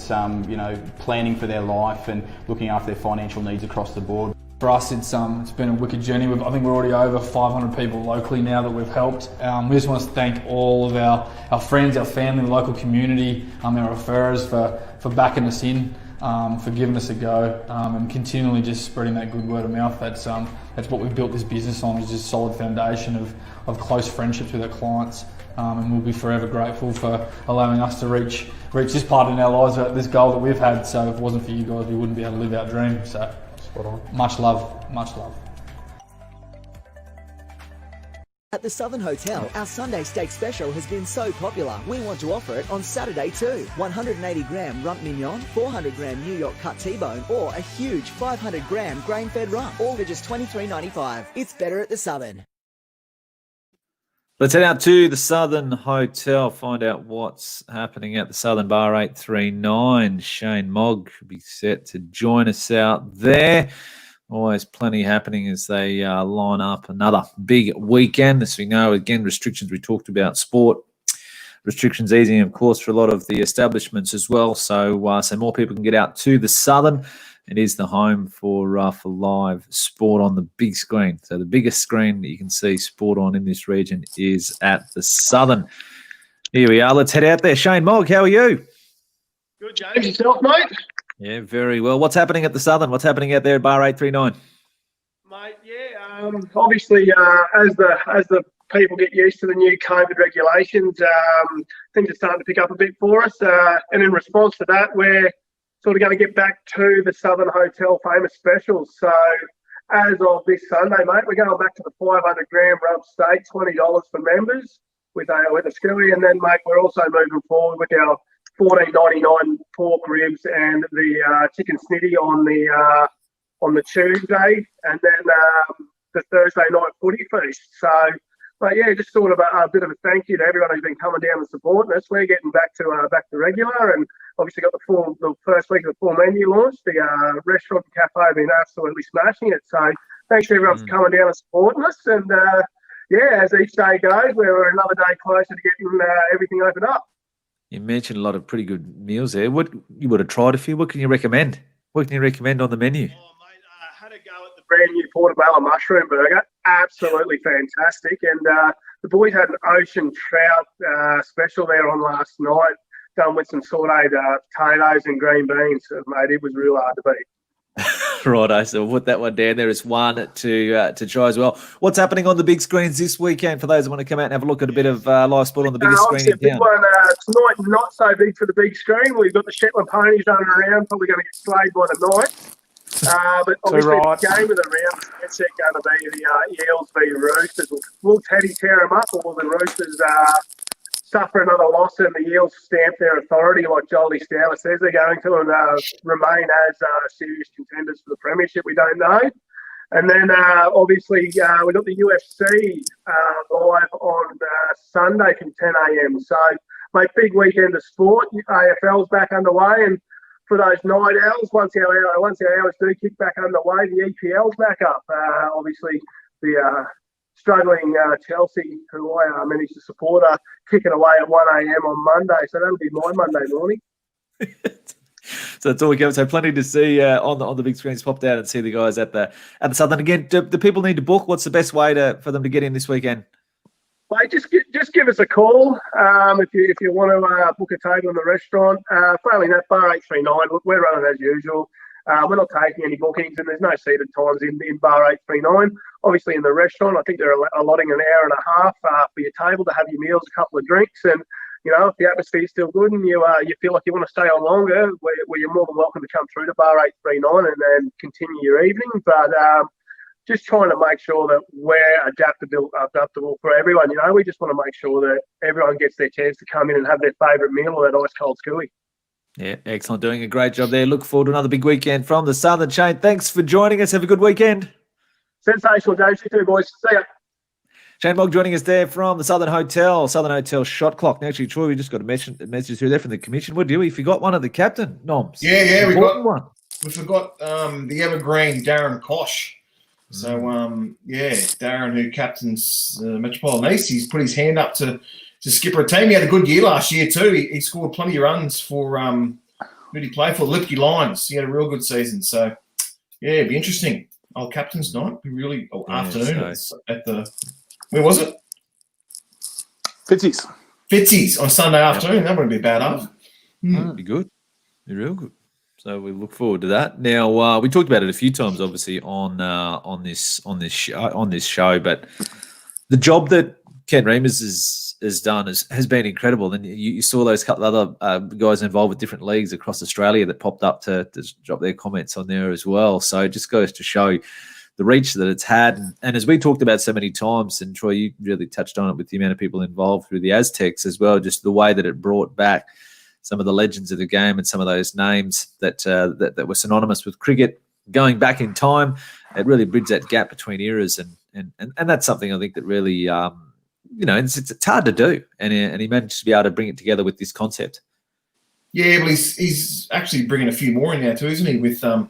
planning for their life and looking after their financial needs across the board. For us, it's been a wicked journey. I think we're already over 500 people locally now that we've helped. We just want to thank all of our friends, our family, the local community, our referrers for backing us in, for giving us a go, and continually just spreading that good word of mouth. That's what we've built this business on, is just a solid foundation of close friendships with our clients. And we'll be forever grateful for allowing us to reach this part in our lives, this goal that we've had. So if it wasn't for you guys, we wouldn't be able to live our dream. So much love, much love. At the Southern Hotel, our Sunday steak special has been so popular, we want to offer it on Saturday too. 180-gram rump mignon, 400-gram New York cut T-bone, or a huge 500-gram grain-fed rump, all for just $23.95. It's better at the Southern. Let's head out to the Southern Hotel, find out what's happening at the Southern Bar 839. Shane Mogg should be set to join us out there. Always plenty happening as they line up another big weekend. As we know, again, restrictions, we talked about sport. Restrictions easing, of course, for a lot of the establishments as well. So more people can get out to the Southern. It is the home for live sport on the big screen. So the biggest screen that you can see sport on in this region is at the Southern. Here we are. Let's head out there. Shane Mogg, how are you? Good, James. Yourself, mate? Yeah, very well. What's happening at the Southern? What's happening out there at Bar 839? Mate, yeah. Obviously, as the people get used to the new COVID regulations, things are starting to pick up a bit for us. And in response to that, we're sort of going to get back to the Southern Hotel famous specials. So as of this Sunday, mate, we're going back to the 500-gram rump steak, $20 for members with a skilly. And then, mate, we're also moving forward with our $14.99 pork ribs and the chicken snitty on the Tuesday, and then the Thursday night footy feast. So, but yeah, just sort of a bit of a thank you to everyone who's been coming down and supporting us. We're getting back to regular, and obviously got the first week of the full menu launch. The restaurant and cafe have been absolutely smashing it. So thanks to everyone for coming down and supporting us. And yeah, as each day goes, we're another day closer to getting everything opened up. You mentioned a lot of pretty good meals there. What you would have tried a few. What can you recommend? What can you recommend on the menu? Oh, mate, I had a go at the brand new portobello mushroom burger. Absolutely fantastic. And the boys had an ocean trout special there on last night, done with some sauteed potatoes and green beans. Mate, it was real hard to beat. Righto, so we'll put that one down there as one to try as well. What's happening on the big screens this weekend for those who want to come out and have a look at a bit of live sport on the biggest screen in town? One, tonight, not so big for the big screen. We've got the Shetland ponies running around, probably going to get slayed by the night. But obviously the game of the round is going to be the Eels v Roosters. Will Teddy tear them up, or will the Roosters suffer another loss and the Eels stamp their authority like Jolie Stower says they're going to, and remain as serious contenders for the premiership? We don't know. And then obviously we've got the UFC live on Sunday from 10 a.m. So, mate, big weekend of sport. AFL's back underway, and for those night owls, once our hours do kick back underway, the EPL's back up. Obviously, the struggling Chelsea, who I managed to support, are kicking away at 1 a.m. on Monday. So that'll be my Monday morning. So that's all we got. So plenty to see on the big screens. Popped out and see the guys at the Southern. Again, do people need to book? What's the best way for them to get in this weekend? Mate, just give us a call if you want to book a table in the restaurant. Failing that, Bar 839, we're running as usual. We're not taking any bookings, and there's no seated times in Bar 839. Obviously, in the restaurant, I think they're allotting an hour and a half for your table to have your meals, a couple of drinks, and you know, if the atmosphere's still good and you feel like you want to stay on longer, you're more than welcome to come through to Bar 839 and then continue your evening. But just trying to make sure that we're adaptable for everyone. You know, we just want to make sure that everyone gets their chance to come in and have their favourite meal or that ice cold scooey. Yeah, excellent. Doing a great job there. Look forward to another big weekend from the Southern. Shane, thanks for joining us. Have a good weekend. Sensational, James. You too, boys. See ya. Shane Mogg joining us there from the Southern Hotel shot clock. Now, actually, Troy, we just got a message through there from the commission. What do we forgot one of the captain, Noms? Yeah, we forgot the evergreen Darren Kosh. So, Darren, who captains Metropolitan East, he's put his hand up to skipper a team. He had a good year last year too. He scored plenty of runs for who did he play for? Lipke Lions. He had a real good season. So, yeah, it'd be interesting. Old captain's night. Be really afternoon at the. Where was it? Fitzy's on Sunday afternoon. That wouldn't be bad, huh? It'd be good. Be real good. So we look forward to that. Now we talked about it a few times, obviously on this show, but the job that Kent Reimers has done has been incredible. And you saw those couple of other guys involved with different leagues across Australia that popped up to drop their comments on there as well. So it just goes to show the reach that it's had. And as we talked about so many times, and Troy, you really touched on it with the amount of people involved through the Aztecs as well, just the way that it brought back some of the legends of the game and some of those names that were synonymous with cricket going back in time. It really bridged that gap between eras, and that's something I think that really, it's hard to do. And he managed to be able to bring it together with this concept. Yeah, well, he's actually bringing a few more in now too, isn't he? With the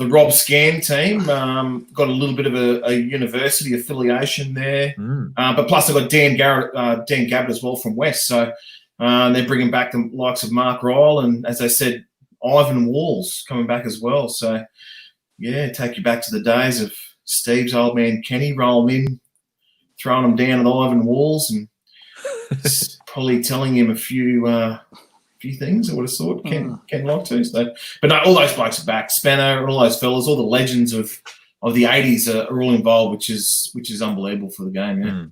Rob Scan team, got a little bit of a university affiliation there, but plus they've got Dan Gabbett as well from West, so they're bringing back the likes of Mark Ryle and, as I said, Ivan Walls coming back as well. So yeah, take you back to the days of Steve's old man Kenny rolling in, throwing them down at Ivan Walls and probably telling him a few things I would have thought Ken like to. So, but no, all those blokes are back. Spanner, all those fellas, all the legends of the 80s are all involved, which is unbelievable for the game. Yeah.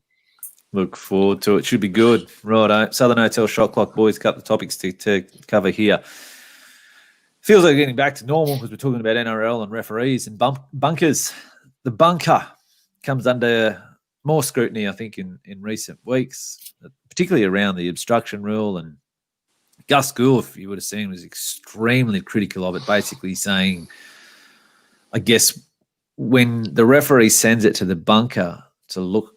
Look forward to it. Should be good. Right, Southern Hotel Shot Clock boys, cut the topics to cover here. Feels like getting back to normal because we're talking about NRL and referees and bunkers. The bunker comes under more scrutiny, I think, in recent weeks, particularly around the obstruction rule. And Gus Gould, if you would have seen, was extremely critical of it, basically saying, I guess, when the referee sends it to the bunker to look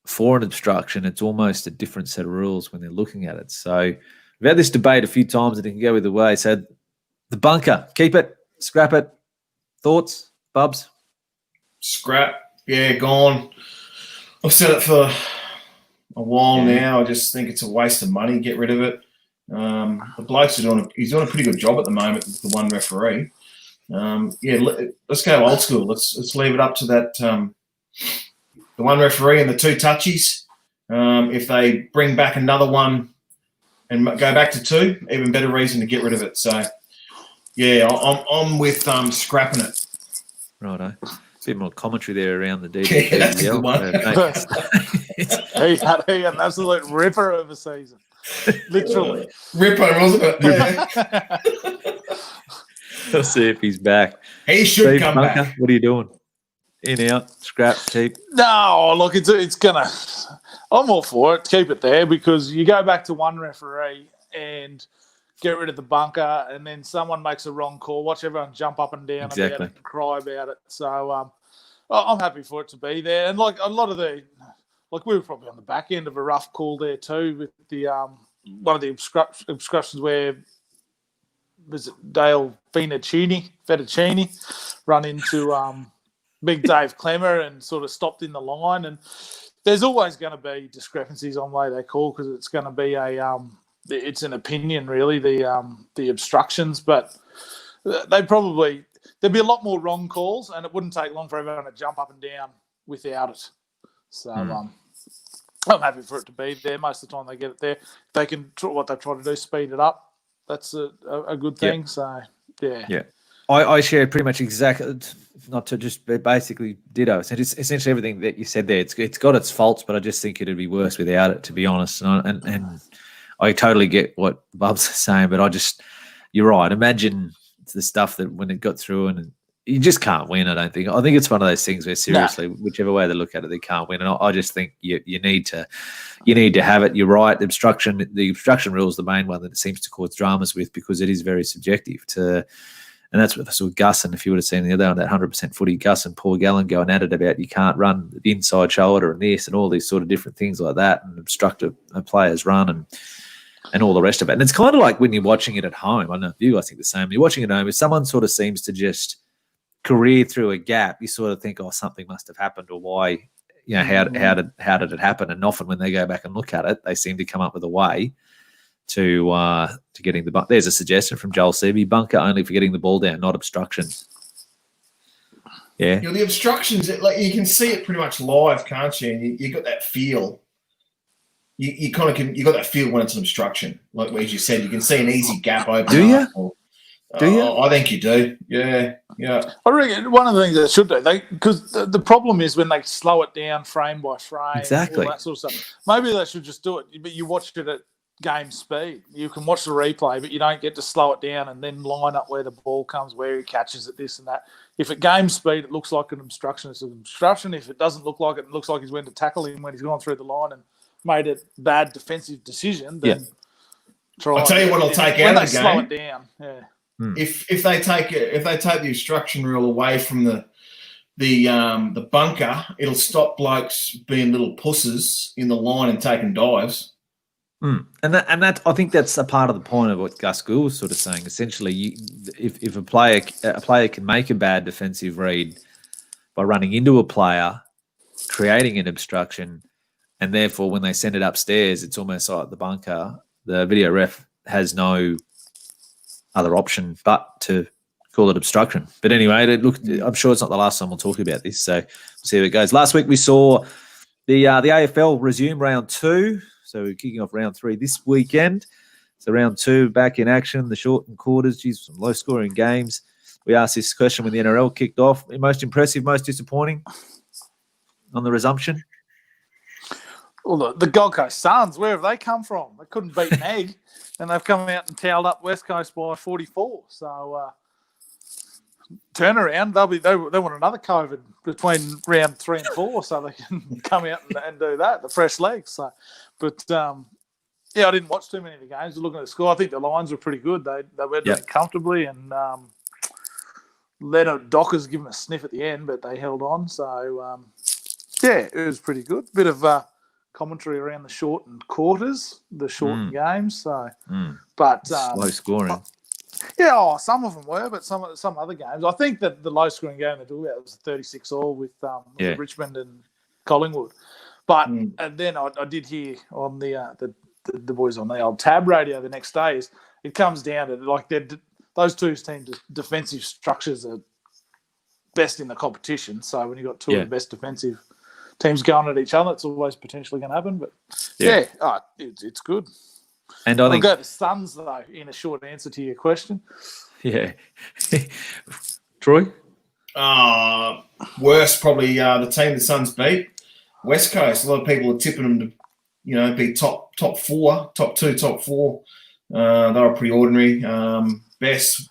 for an obstruction, it's almost a different set of rules when they're looking at it. So we've had this debate a few times and it can go either way. So the bunker, keep it, scrap it. Thoughts, Bubs? Scrap, yeah, gone. I've said it for a while now. I just think it's a waste of money. Get rid of it. The blokes are he's doing a pretty good job at the moment with the one referee. Let's go old school. Let's leave it up to that the one referee and the two touchies. If they bring back another one and go back to two, even better reason to get rid of it. So yeah, I'm with scrapping it. Righto. A bit more commentary there around the DDBBL. Yeah, that's a good one. He had an absolute ripper of a season. Literally. Ripper, wasn't it? Yeah. Let's see if he's back. He should come bunker, back. What are you doing? In, out, scrap, keep? No, look, it's gonna. I'm all for it. Keep it there because you go back to one referee and get rid of the bunker, and then someone makes a wrong call. Watch everyone jump up and down about it and cry about it. So I'm happy for it to be there. And like a lot of we were probably on the back end of a rough call there too with the one of the obstructions where was it Dale Fettuccini run into Big Dave Clemmer and sort of stopped in the line. And there's always going to be discrepancies on the way they call because it's going to be it's an opinion really, the obstructions, but there'd be a lot more wrong calls and it wouldn't take long for everyone to jump up and down without it. So I'm happy for it to be there. Most of the time they get it there. They can what they try to do, speed it up. That's a good thing. Yep. So yeah. Yeah. I share pretty much exactly, not to just basically ditto. It's essentially everything that you said there. It's got its faults, but I just think it'd be worse without it, to be honest. And I totally get what Bubs is saying, but you're right. Imagine the stuff that when it got through and you just can't win, I don't think. I think it's one of those things where seriously, whichever way they look at it, they can't win. And I just think you need to have it. You're right. The obstruction rule is the main one that it seems to cause dramas with because it is very subjective and that's what I saw Gus, and if you would have seen the other on that 100% footy, Gus and Paul Gallen going at it about you can't run the inside shoulder and this and all these sort of different things like that and obstruct a player's run and all the rest of it. And it's kind of like when you're watching it at home. I don't know if you guys think the same. When you're watching it at home, if someone sort of seems to just career through a gap, you sort of think, oh, something must have happened or why, how did it happen? And often when they go back and look at it, they seem to come up with a way to getting the bunker. There's a suggestion from Joel Seavey, bunker only for getting the ball down, not obstructions. Yeah. The obstructions, you can see it pretty much live, can't you? And you got that feel. You kind of you got that feel when it's an obstruction. Like as you said, you can see an easy gap open. Do you? Do you? I think you do. Yeah. I reckon one of the things they should do, because the problem is when they slow it down frame by frame, exactly, all that sort of stuff. Maybe they should just do it, but you watch it at game speed. You can watch the replay, but you don't get to slow it down and then line up where the ball comes, where he catches it, this and that. If at game speed it looks like an obstruction, it's an obstruction. If it doesn't look like it, it looks like he's went to tackle him when he's gone through the line and made a bad defensive decision, then try. I'll tell you what I'll take out of the game. Slow it down, If they take the obstruction rule away from the bunker, it'll stop blokes being little pusses in the line and taking dives. And that I think that's a part of the point of what Gus Gould was sort of saying. Essentially, if a player can make a bad defensive read by running into a player, creating an obstruction, and therefore when they send it upstairs, it's almost like the bunker. The video ref has no other option but to call it obstruction. But anyway, I'm sure it's not the last time we'll talk about this. So we'll see how it goes. Last week we saw the AFL resume round 2. So we're kicking off round 3 this weekend. So round 2 back in action, the shortened quarters, some low-scoring games. We asked this question when the NRL kicked off. Most impressive, most disappointing on the resumption? Well, the Gold Coast Suns, where have they come from? They couldn't beat an egg, and they've come out and towed up West Coast by 44. So turnaround, they want another COVID between round 3 and 4, so they can come out and do that, the fresh legs. So, but I didn't watch too many of the games. Looking at the score, I think the Lions were pretty good. They went really comfortably, and Leonard Dockers give them a sniff at the end, but they held on. So it was pretty good. Bit of commentary around the shortened quarters, the shortened games. So, but slow scoring. Some of them were, but some other games. I think that the low-scoring game they do was 36-all with Richmond and Collingwood. But and then I did hear on the boys on the old tab radio the next day is it comes down to like those two teams' defensive structures are best in the competition. So when you've got two of the best defensive teams going at each other, it's always potentially going to happen. But it's good. And I think I'll go to Suns, though, in a short answer to your question. Yeah. Troy? Worst, probably the team the Suns beat. West Coast. A lot of people are tipping them to, be top 4, top 2, top 4. They were pretty ordinary. Best,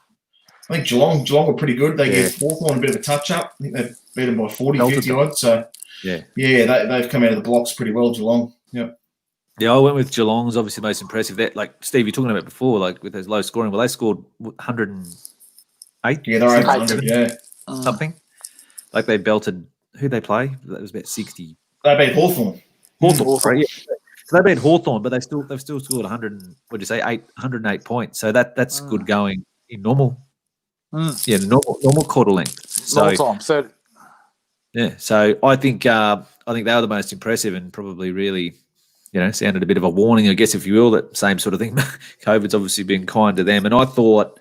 I think Geelong were pretty good. They gave Hawthorn a bit of a touch-up. I think they beat them by 40, 50 odd. So, they've come out of the blocks pretty well, Geelong. Yep. Yeah, I went with Geelong's obviously most impressive. That, like Steve, you're talking about before, like with those low scoring. Well, they scored 108. Yeah, they're over 100. Something. Like they belted. Who they play? That was about 60. They beat Hawthorn. Hawthorn. Yeah. So they beat Hawthorn, but they've still scored 100. What did you say? 108 points. So that's good going in normal. Normal quarter length. So normal time. So So I think they were the most impressive and probably really. Sounded a bit of a warning, I guess, if you will, that same sort of thing. COVID's obviously been kind to them. And I thought,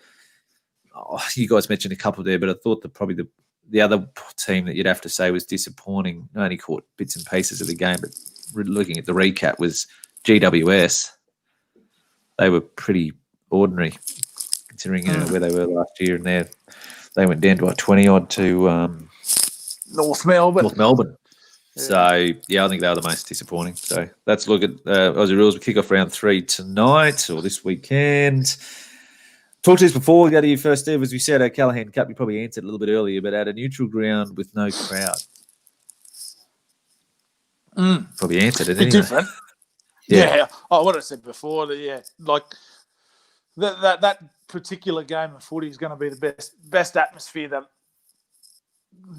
you guys mentioned a couple there, but I thought that probably the other team that you'd have to say was disappointing, I only caught bits and pieces of the game, but looking at the recap was GWS. They were pretty ordinary, considering where they were last year. And they went down to 20-odd to North Melbourne. So, I think they were the most disappointing. So, let's look at Aussie Rules. We kick off round 3 tonight or this weekend. Talked to this before. We go to you first, Steve. As we said, our Callaghan Cup, you probably answered a little bit earlier, but at a neutral ground with no crowd. Probably answered it anyway. Different. What I said before, like that particular game of footy is going to be the best atmosphere that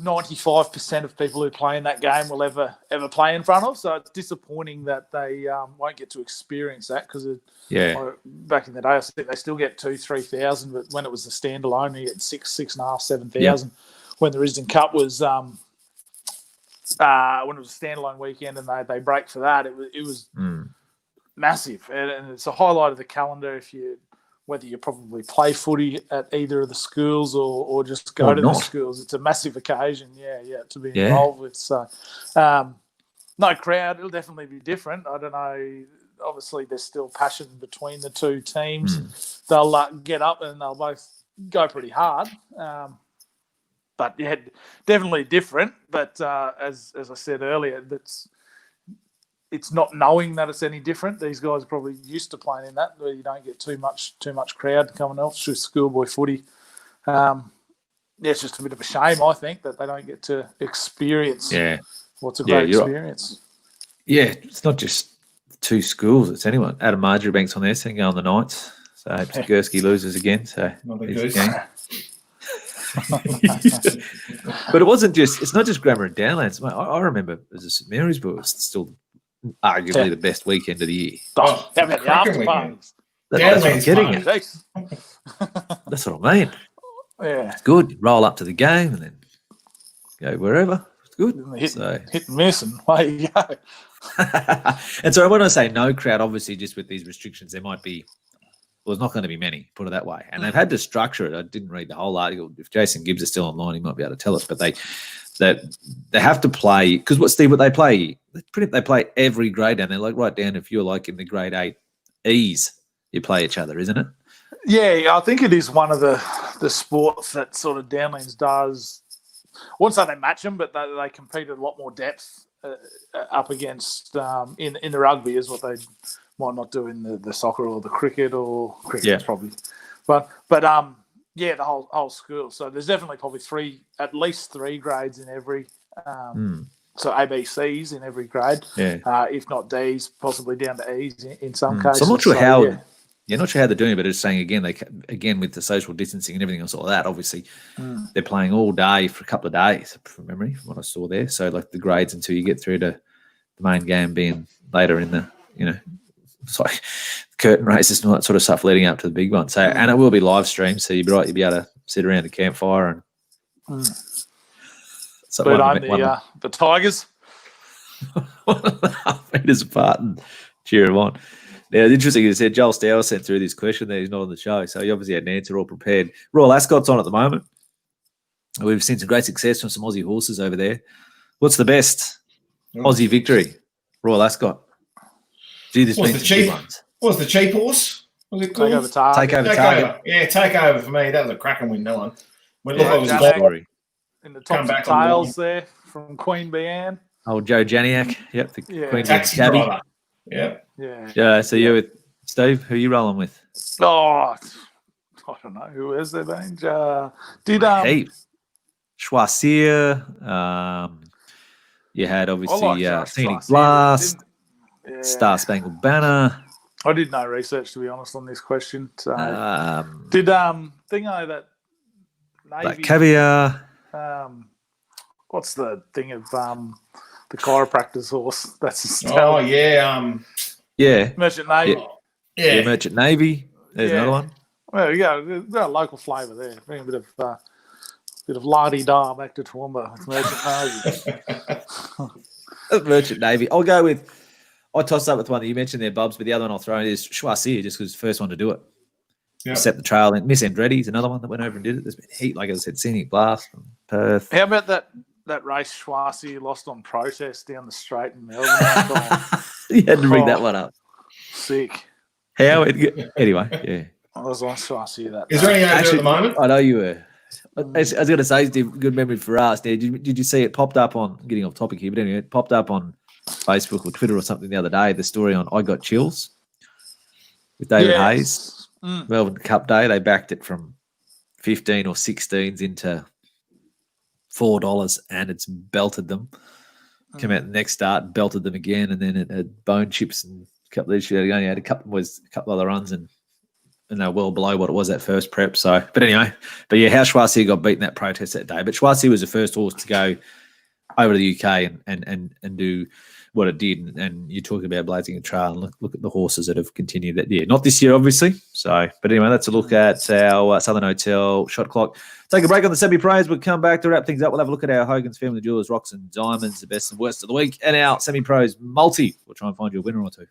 95% of people who play in that game will ever play in front of. So it's disappointing that they won't get to experience that because back in the day, I think they still get 2,000-3,000, but when it was the standalone, you get 6,500, 7,000. When the Risdon Cup was when it was a standalone weekend and they break for that, it was massive, and it's a highlight of the calendar whether you probably play footy at either of the schools or just go to the schools. It's a massive occasion, to be involved with. So, no crowd, it'll definitely be different. I don't know. Obviously, there's still passion between the two teams. They'll get up and they'll both go pretty hard. But, definitely different. But as I said earlier, it's not knowing that it's any different. These guys are probably used to playing in that, where you don't get too much crowd coming off. It's just schoolboy footy. It's just a bit of a shame, I think, that they don't get to experience what's a great experience. Yeah, it's not just two schools, it's anyone. Adam Marjoriebank's on there saying go on the Knights. So I hope Gurski loses again. So but it's not just Grammar and Downlands. I remember as a St Mary's boy, it was still arguably the best weekend of the year. How about the after parties? That's what I'm getting at. That's what I mean. Yeah. It's good. You roll up to the game and then go wherever. It's good. Hit and miss and away you go. And so when I say no crowd, obviously just with these restrictions, there might be, well, there's not going to be many, put it that way. And they've had to structure it. I didn't read the whole article. If Jason Gibbs is still online, he might be able to tell us. But they have to play, because what they play? They play every grade down. They're like right down, if you're like in the grade 8 E's, you play each other, isn't it? Yeah, I think it is one of the sports that sort of Downlands does. I wouldn't say they match them, but they compete at a lot more depth up against in the rugby is what they might not do in the soccer or the cricket or cricket probably. But the whole school. So there's definitely probably at least three grades in every. So ABCs in every grade, if not Ds, possibly down to E's in some cases. So I'm not sure how. Yeah, not sure how they're doing it, but it's saying again with the social distancing and everything else, all that. Obviously, they're playing all day for a couple of days, from memory, from what I saw there. So like the grades until you get through to the main game being later in the, curtain races and all that sort of stuff leading up to the big one. So and it will be live streamed, so you'll be able to sit around the campfire and. The Tigers. 1.5 meters apart and cheer them on. Now, it's interesting, you said Joel Stower sent through this question there. He's not on the show, so he obviously had an answer all prepared. Royal Ascot's on at the moment. We've seen some great success from some Aussie horses over there. What's the best Aussie victory? Royal Ascot. Gee, this was the cheap ones. What was the cheap horse? Was it called? Takeover Target. Yeah, Takeover for me. That was a cracking win, that one. In the top of tails there from Queen Bee Anne. Old Joe Janiak. Yep, the Queen Taxi Cabby. driver. Yeah. So you're with Steve. Who are you rolling with? Oh, I don't know. Who has there been? Choisir. You had obviously Scenic Blast, Star Spangled Banner. I did no research, to be honest, on this question. So, did Thingo that Navy Black Caviar? What's the thing of the chiropractor's horse? That's Merchant Navy. Yeah, Merchant Navy. There's another one. Well, we've got a local flavour there. Bring a bit of la-di-da back to Toowoomba with Merchant Navy. Merchant Navy. I'll toss up with one that you mentioned there, Bubs, but the other one I'll throw in is Choisir, just because it's the first one to do it. Yep. Set the trail. And Miss Andretti's another one that went over and did it. There's been heat, like I said, Scenic Blast from Perth. How about that race Choisir lost on protest down the straight in Melbourne? You had to bring that one up. Sick. How? Anyway, yeah. I was on Choisir that. Is there any over at the moment? I know you were. I was going to say, Steve, good memory for us. Did you see it popped up on, getting off topic here, but anyway, it popped up on Facebook or Twitter or something the other day, the story on I Got Chills with David Hayes. Melbourne Cup Day, they backed it from 15 or 16s into $4 and it's belted them. Came out the next start, belted them again, and then it had bone chips and a couple of issues. It only had a couple other runs and they're well below what it was at first prep. So, but anyway, how Choisir got beaten that protest that day. But Choisir was the first horse to go over to the UK and do what it did. And you're talking about blazing a trail, and look at the horses that have continued that year. Not this year, obviously. So, but anyway, that's a look at our Southern Hotel shot clock. Take a break on the semi-pros. We'll come back to wrap things up. We'll have a look at our Hogans Family Jewelers, Rocks and Diamonds, the best and worst of the week, and our semi-pros multi. We'll try and find you a winner or two.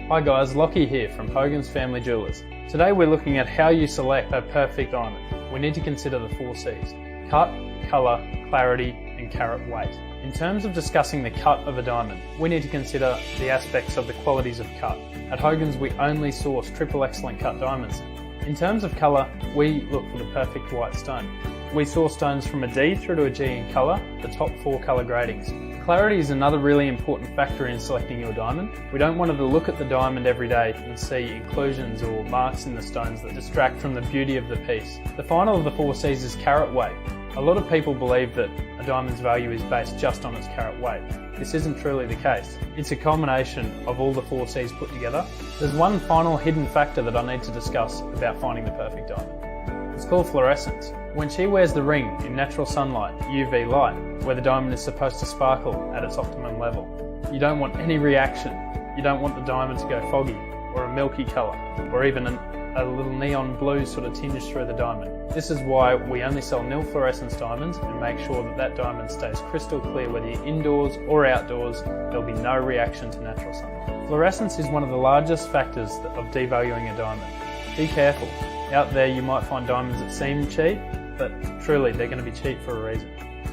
Hi guys, Lockie here from Hogans Family Jewelers. Today we're looking at how you select a perfect diamond. We need to consider the 4 C's: cut, colour, clarity and carat weight. In terms of discussing the cut of a diamond, we need to consider the aspects of the qualities of cut. At Hogans we only source triple excellent cut diamonds. In terms of colour, we look for the perfect white stone. We source stones from a D through to a G in colour, the top 4 colour gradings. Clarity is another really important factor in selecting your diamond. We don't want to look at the diamond every day and see inclusions or marks in the stones that distract from the beauty of the piece. The final of the 4 C's is carat weight. A lot of people believe that a diamond's value is based just on its carat weight. This isn't truly the case. It's a combination of all the 4 C's put together. There's one final hidden factor that I need to discuss about finding the perfect diamond. It's called fluorescence. When she wears the ring in natural sunlight, UV light, where the diamond is supposed to sparkle at its optimum level, you don't want any reaction. You don't want the diamond to go foggy, or a milky colour, or even a little neon blue sort of tinge through the diamond. This is why we only sell nil fluorescence diamonds and make sure that that diamond stays crystal clear whether you're indoors or outdoors. There'll be no reaction to natural sunlight. Fluorescence is one of the largest factors of devaluing a diamond. Be careful. Out there you might find diamonds that seem cheap, but truly they're going to be cheap for a reason.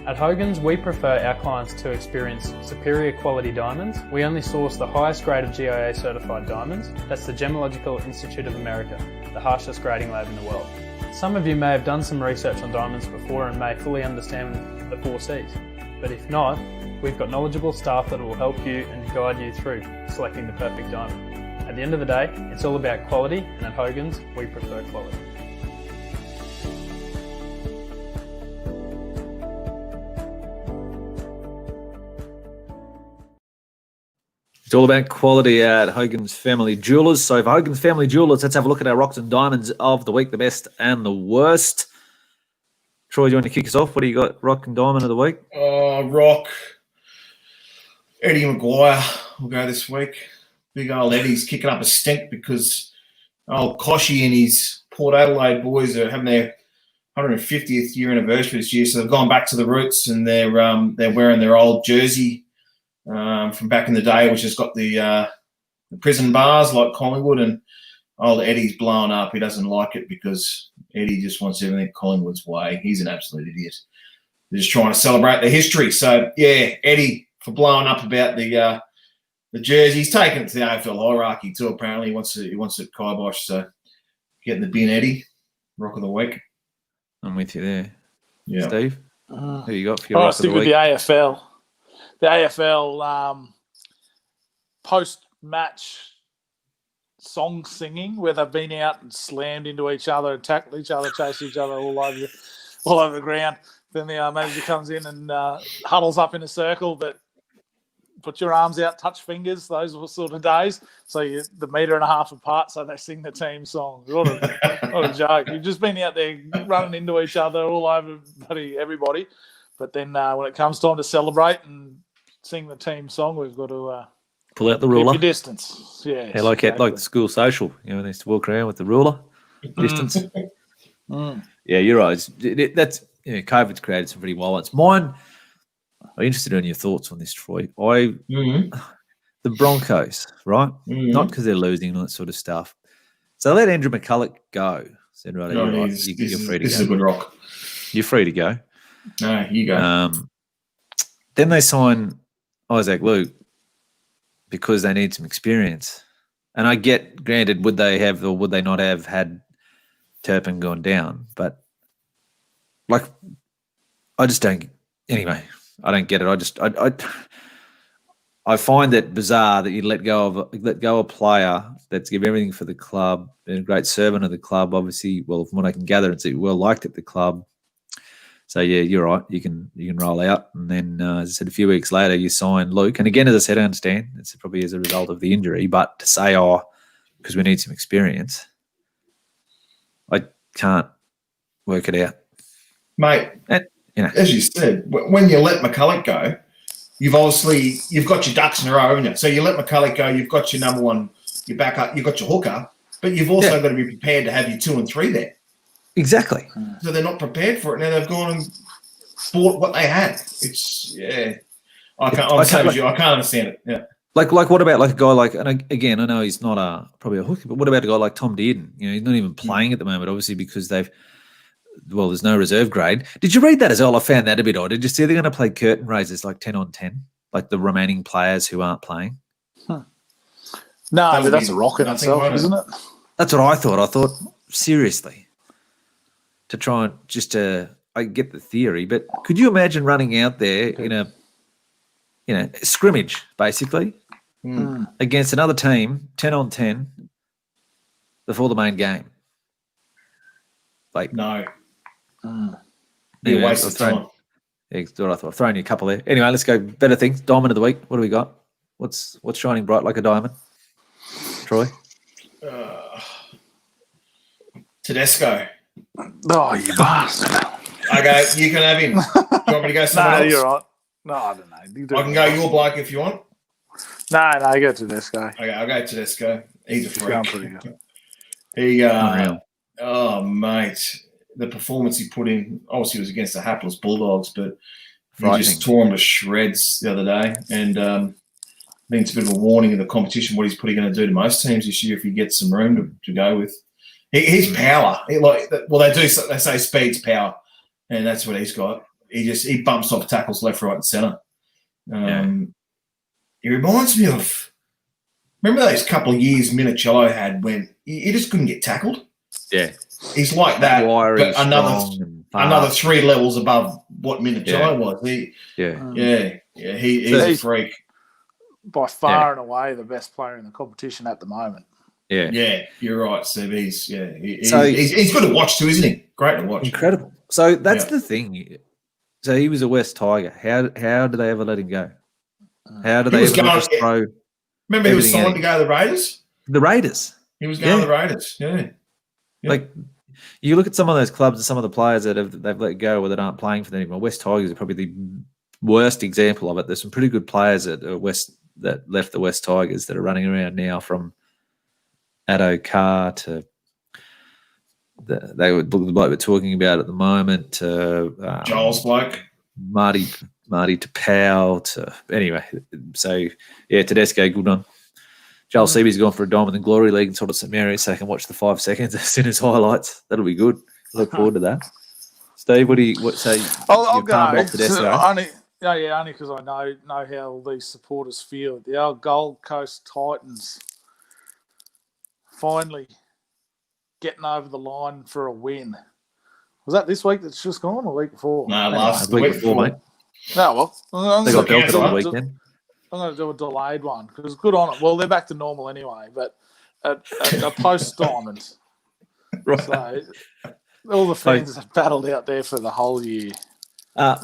At Hogans, we prefer our clients to experience superior quality diamonds. We only source the highest grade of GIA certified diamonds. That's the Gemological Institute of America, the harshest grading lab in the world. Some of you may have done some research on diamonds before and may fully understand the 4 C's. But if not, we've got knowledgeable staff that will help you and guide you through selecting the perfect diamond. At the end of the day, it's all about quality, and at Hogans, we prefer quality. It's all about quality at Hogans Family Jewelers. So for Hogans Family Jewelers, let's have a look at our rocks and diamonds of the week, the best and the worst. Troy, do you want to kick us off? What do you got, rock and diamond of the week? Rock. Eddie Maguire will go this week. Big old Eddie's kicking up a stink because old Koshy and his Port Adelaide boys are having their 150th year anniversary this year. So they've gone back to the roots and they're wearing their old jersey from back in the day, which has got the prison bars like Collingwood, and old Eddie's blowing up. He doesn't like it because Eddie just wants everything Collingwood's way. He's an absolute idiot. They're just trying to celebrate the history. So, yeah, Eddie for blowing up about the jersey. He's taken it to the AFL hierarchy too, apparently. He wants it kibosh. So, get in the bin, Eddie. Rock of the week. I'm with you there. Yeah. Steve, who you got for your I'll rock of the stick with week? the AFL. The AFL post-match song singing, where they've been out and slammed into each other, and tackled each other, chased each other all over the ground. Then the manager comes in and huddles up in a circle, but put your arms out, touch fingers, those sort of days. So you're the metre and a half apart, so they sing the team song. What a joke. You've just been out there running into each other all over everybody. But then when it comes time to celebrate and sing the team song, we've got to pull out the ruler. keep your distance. Yeah, like the school social. You know, they used to walk around with the ruler. Distance. Yeah, you're right. That's COVID's created some pretty violence. Mine. I'm interested in your thoughts on this, Troy. The Broncos, right? Not because they're losing and all that sort of stuff. So let Andrew McCulloch go. Said, right, you're free to go. This is a good rock. You're free to go. No, you go. Then they sign Isaac Luke because they need some experience. And I get, granted, would they have or would they not have had Turpin gone down? But, I just don't. Anyway, I don't get it. I find it bizarre that you let go of a player that's give everything for the club, been a great servant of the club. Obviously, well, from what I can gather, it's well liked at the club. So yeah, you're right. You can roll out, and then as I said, a few weeks later, you sign Luke. And again, as I said, I understand it's probably as a result of the injury, but to say, because we need some experience, I can't work it out, Mate. And, as you said, when you let McCulloch go, you've got your ducks in a row, haven't you? So you let McCulloch go, you've got your number one, your backup, you've got your hooker, but you've also got to be prepared to have your 2 and 3 there. Exactly. So they're not prepared for it. Now they've gone and bought what they had. I can't understand it. Yeah. Like what about a guy like, and again, I know he's not probably a hooker, but what about a guy like Tom Dearden? He's not even playing at the moment, obviously, because there's no reserve grade. Did you read that as well? I found that a bit odd. Did you see they're going to play curtain raisers like 10 on 10, like the remaining players who aren't playing? No, but that's a rock in itself, isn't it? That's what I thought. I thought, seriously, to try and I get the theory, but could you imagine running out there in a scrimmage, basically, against another team, 10 on 10, before the main game? Like, no. Be a waste of time. Yeah, I've thrown you a couple there. Anyway, let's go better things. Diamond of the week. What do we got? What's shining bright like a diamond? Troy? Tedesco. Oh, you bastard. Okay, you can have him. Do you want me to go someone else? You're right. No, I don't know. I can go your bloke if you want. No, go to this guy. Okay, I'll go Tedesco. He's a freak. Going pretty good. Oh, mate. The performance he put in, obviously, was against the hapless Bulldogs, but he just tore him to shreds the other day. And I think it's a bit of a warning in the competition what he's probably going to do to most teams this year if he gets some room to go with. His power, they say speed's power, and that's what he's got. He bumps off tackles left, right, and centre. He reminds me of, remember those couple of years Minicello had when he just couldn't get tackled? Yeah. He's like that, but another 3 levels above what Minicello was. He's a freak. By far and away the best player in the competition at the moment. Yeah, you're right, Steve. He's good to watch too, isn't he? Great to watch. Incredible. So that's the thing. So he was a West Tiger. How did they ever let him go? How did they ever just throw? Remember, he was signed to go to the Raiders. The Raiders. He was going to the Raiders. Yeah. Like, you look at some of those clubs and some of the players that they've let go or that aren't playing for them anymore. West Tigers are probably the worst example of it. There's some pretty good players that left the West Tigers that are running around now, from Aidacare to the bloke we're talking about at the moment, to Giles bloke, Marty Tapau, to anyway. So yeah, Tedesco, good on. Joel Seaby's gone for a diamond in Glory League and sort of St Mary's, so I can watch the 5 seconds as soon as highlights. That'll be good. Look forward to that. Steve, what say? I'll go. Only because I know how these supporters feel. The old Gold Coast Titans finally getting over the line for a win. Was that this week that's just gone, or the week before? No, last week before, mate. No, well, they got belted on the weekend. I'm going to do a delayed one because good on it. Well, they're back to normal anyway, but a post-diamond. Right. So all the fans have battled out there for the whole year.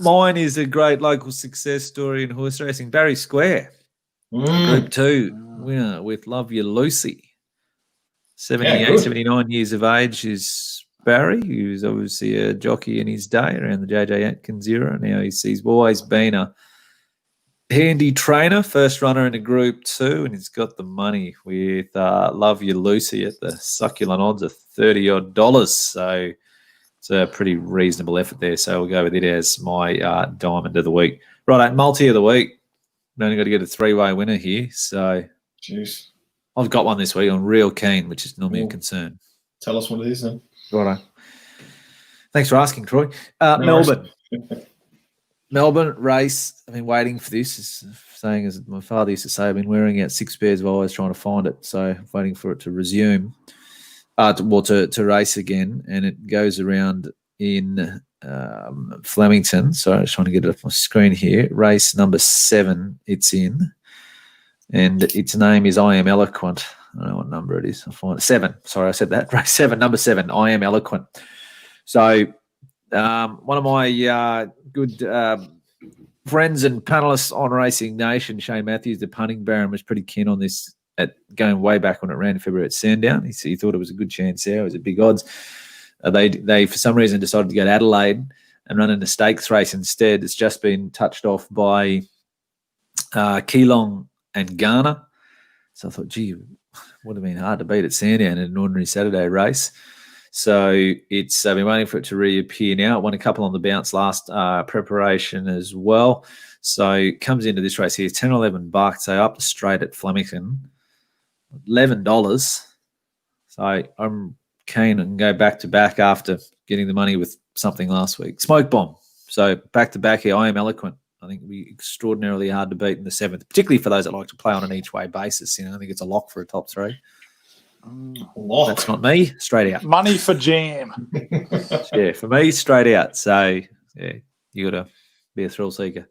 Mine is a great local success story in horse racing. Barry Square, Group 2 winner with Love You Lucy. 79 years of age is Barry, who's obviously a jockey in his day around the JJ Atkins era. Now he's always been a handy trainer, first runner in a Group 2, and he's got the money with Love You Lucy at the succulent odds of $30-odd. So it's a pretty reasonable effort there. So we'll go with it as my diamond of the week. Right, multi of the week. We've only got to get a 3-way winner here. So jeez, I've got one this week. I'm real keen, which is normally a concern. Tell us what it is then. Righto. Thanks for asking, Troy. Melbourne race. I've been waiting for this. Saying, as my father used to say, I've been wearing out 6 pairs of eyes trying to find it. So I'm waiting for it to resume, to race again. And it goes around in Flemington. So I'm just trying to get it off my screen here. Race number 7, it's in. And its name is I Am Eloquent. I don't know what number it is. I'll find it. 7. Sorry, I said that. Race 7, number 7, I Am Eloquent. So one of my good friends and panelists on Racing Nation, Shane Matthews, the punting baron, was pretty keen on this going way back when it ran in February at Sandown. He thought it was a good chance there. It was a big odds. They for some reason decided to go to Adelaide and run in a stakes race instead. It's just been touched off by Keelong and Garner. So I thought, gee, would have been hard to beat at Sandown in an ordinary Saturday race. So it's been waiting for it to reappear now. It won a couple on the bounce last preparation as well. So it comes into this race here, $10, $11. So up the straight at Flemington, $11. So I'm keen and go back to back after getting the money with something last week. Smoke Bomb. So back to back here, I Am Eloquent. I think it'll be extraordinarily hard to beat in the 7th, particularly for those that like to play on an each way basis. I think it's a lock for a top 3. Lock. That's not me. Straight out. Money for jam. Yeah, for me, straight out. So, yeah, you got to be a thrill seeker.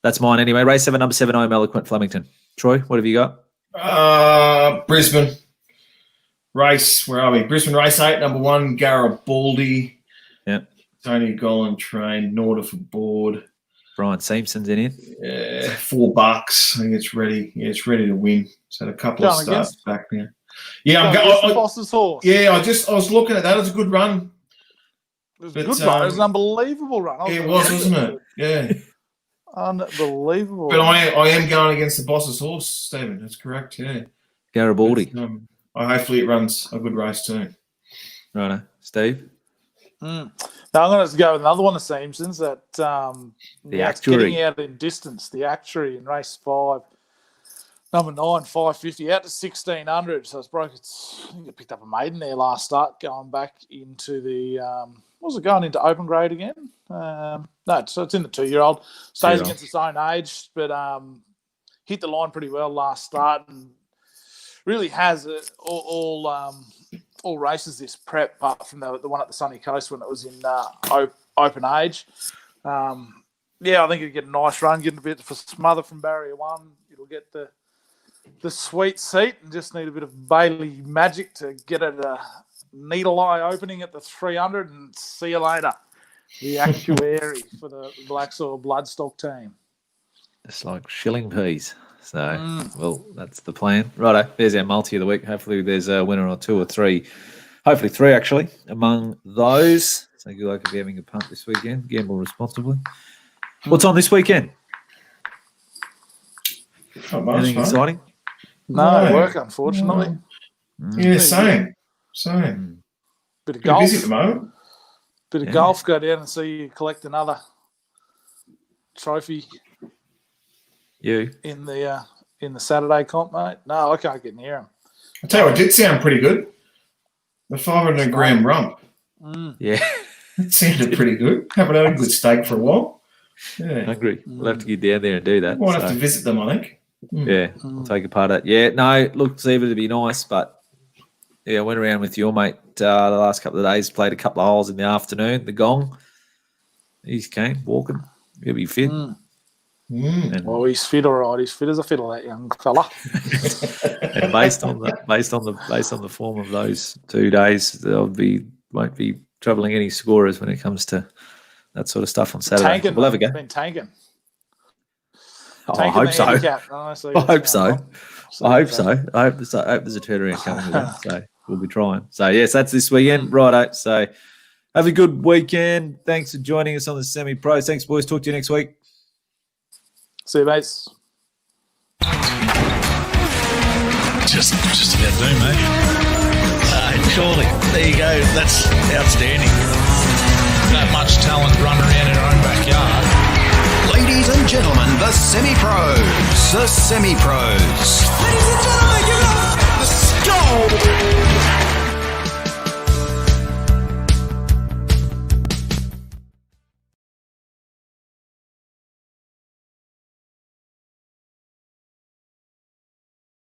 That's mine anyway. Race 7, number 7, I'm Eloquent Flemington. Troy, what have you got? Brisbane race. Where are we? Brisbane race 8, number 1, Garibaldi. Yeah. Tony Gollan trained. Norda for board. Brian Simpson's in here. Yeah, $4. I think it's ready. Yeah, it's ready to win. It's had a couple of starts back now. Yeah, I'm going. The boss's horse. Yeah, I was looking at that. It was a good run. It was a good run. It was an unbelievable run. It was, wasn't it? Yeah. Unbelievable. But I am going against the boss's horse, Stephen. That's correct, yeah. Garibaldi. Hopefully it runs a good race too. Righto. Steve? Now I'm going to go with another one of Simpsons that the actuary. Getting out in distance, the actuary in race 5. Number 9, 550, out to 1,600. So it's broke. I think it picked up a maiden there last start, going back into the going into open grade again? No, so it's in the 2-year-old. Stays against its own age, but hit the line pretty well last start and really has all races this prep, apart from the one at the Sunny Coast when it was in open age. I think it'll get a nice run, getting a bit for smother from barrier 1. It'll get the sweet seat and just need a bit of Bailey magic to get it a needle eye opening at the 300 and see you later. The actuary for the Black Soil Bloodstock team. It's like shilling peas. So, well, that's the plan. Righto, there's our multi of the week. Hopefully there's a winner or 2 or 3. Hopefully 3, actually, among those. So good luck if you're having a punt this weekend. Gamble responsibly. What's on this weekend? Not much, anything exciting? No, work, unfortunately. Yeah, same. Bit of golf. Busy at the moment. Bit of golf. Go down and see you collect another trophy. You in the Saturday comp, mate? No, I can't get near him. I tell you what, it did sound pretty good. The 500 gram rump. Yeah, it sounded pretty good. Haven't had a good steak for a while. Yeah, hungry. We'll have to get down there and do that. We'll have to visit them, I think. Yeah, we'll take a part of it. Yeah, no, looks even to be nice, but yeah, I went around with your mate the last couple of days, played a couple of holes in the afternoon, the gong. He's keen, walking. He'll be fit. Well, he's fit, all right. He's fit as a fiddle, that young fella. And based on the form of those 2 days, won't be troubling any scorers when it comes to that sort of stuff on Saturday. Tanking, we'll have a go. Been tanking. I hope so. I hope so. I hope there's a turnaround coming with that. So we'll be trying. So yes, that's this weekend. Righto. So have a good weekend. Thanks for joining us on the Semi-Pros. Thanks, boys. Talk to you next week. See you, mates. Just about do, mate. Surely. There you go. That's outstanding. That much talent running around in our own backyard. Ladies and gentlemen, the Semi-Pros.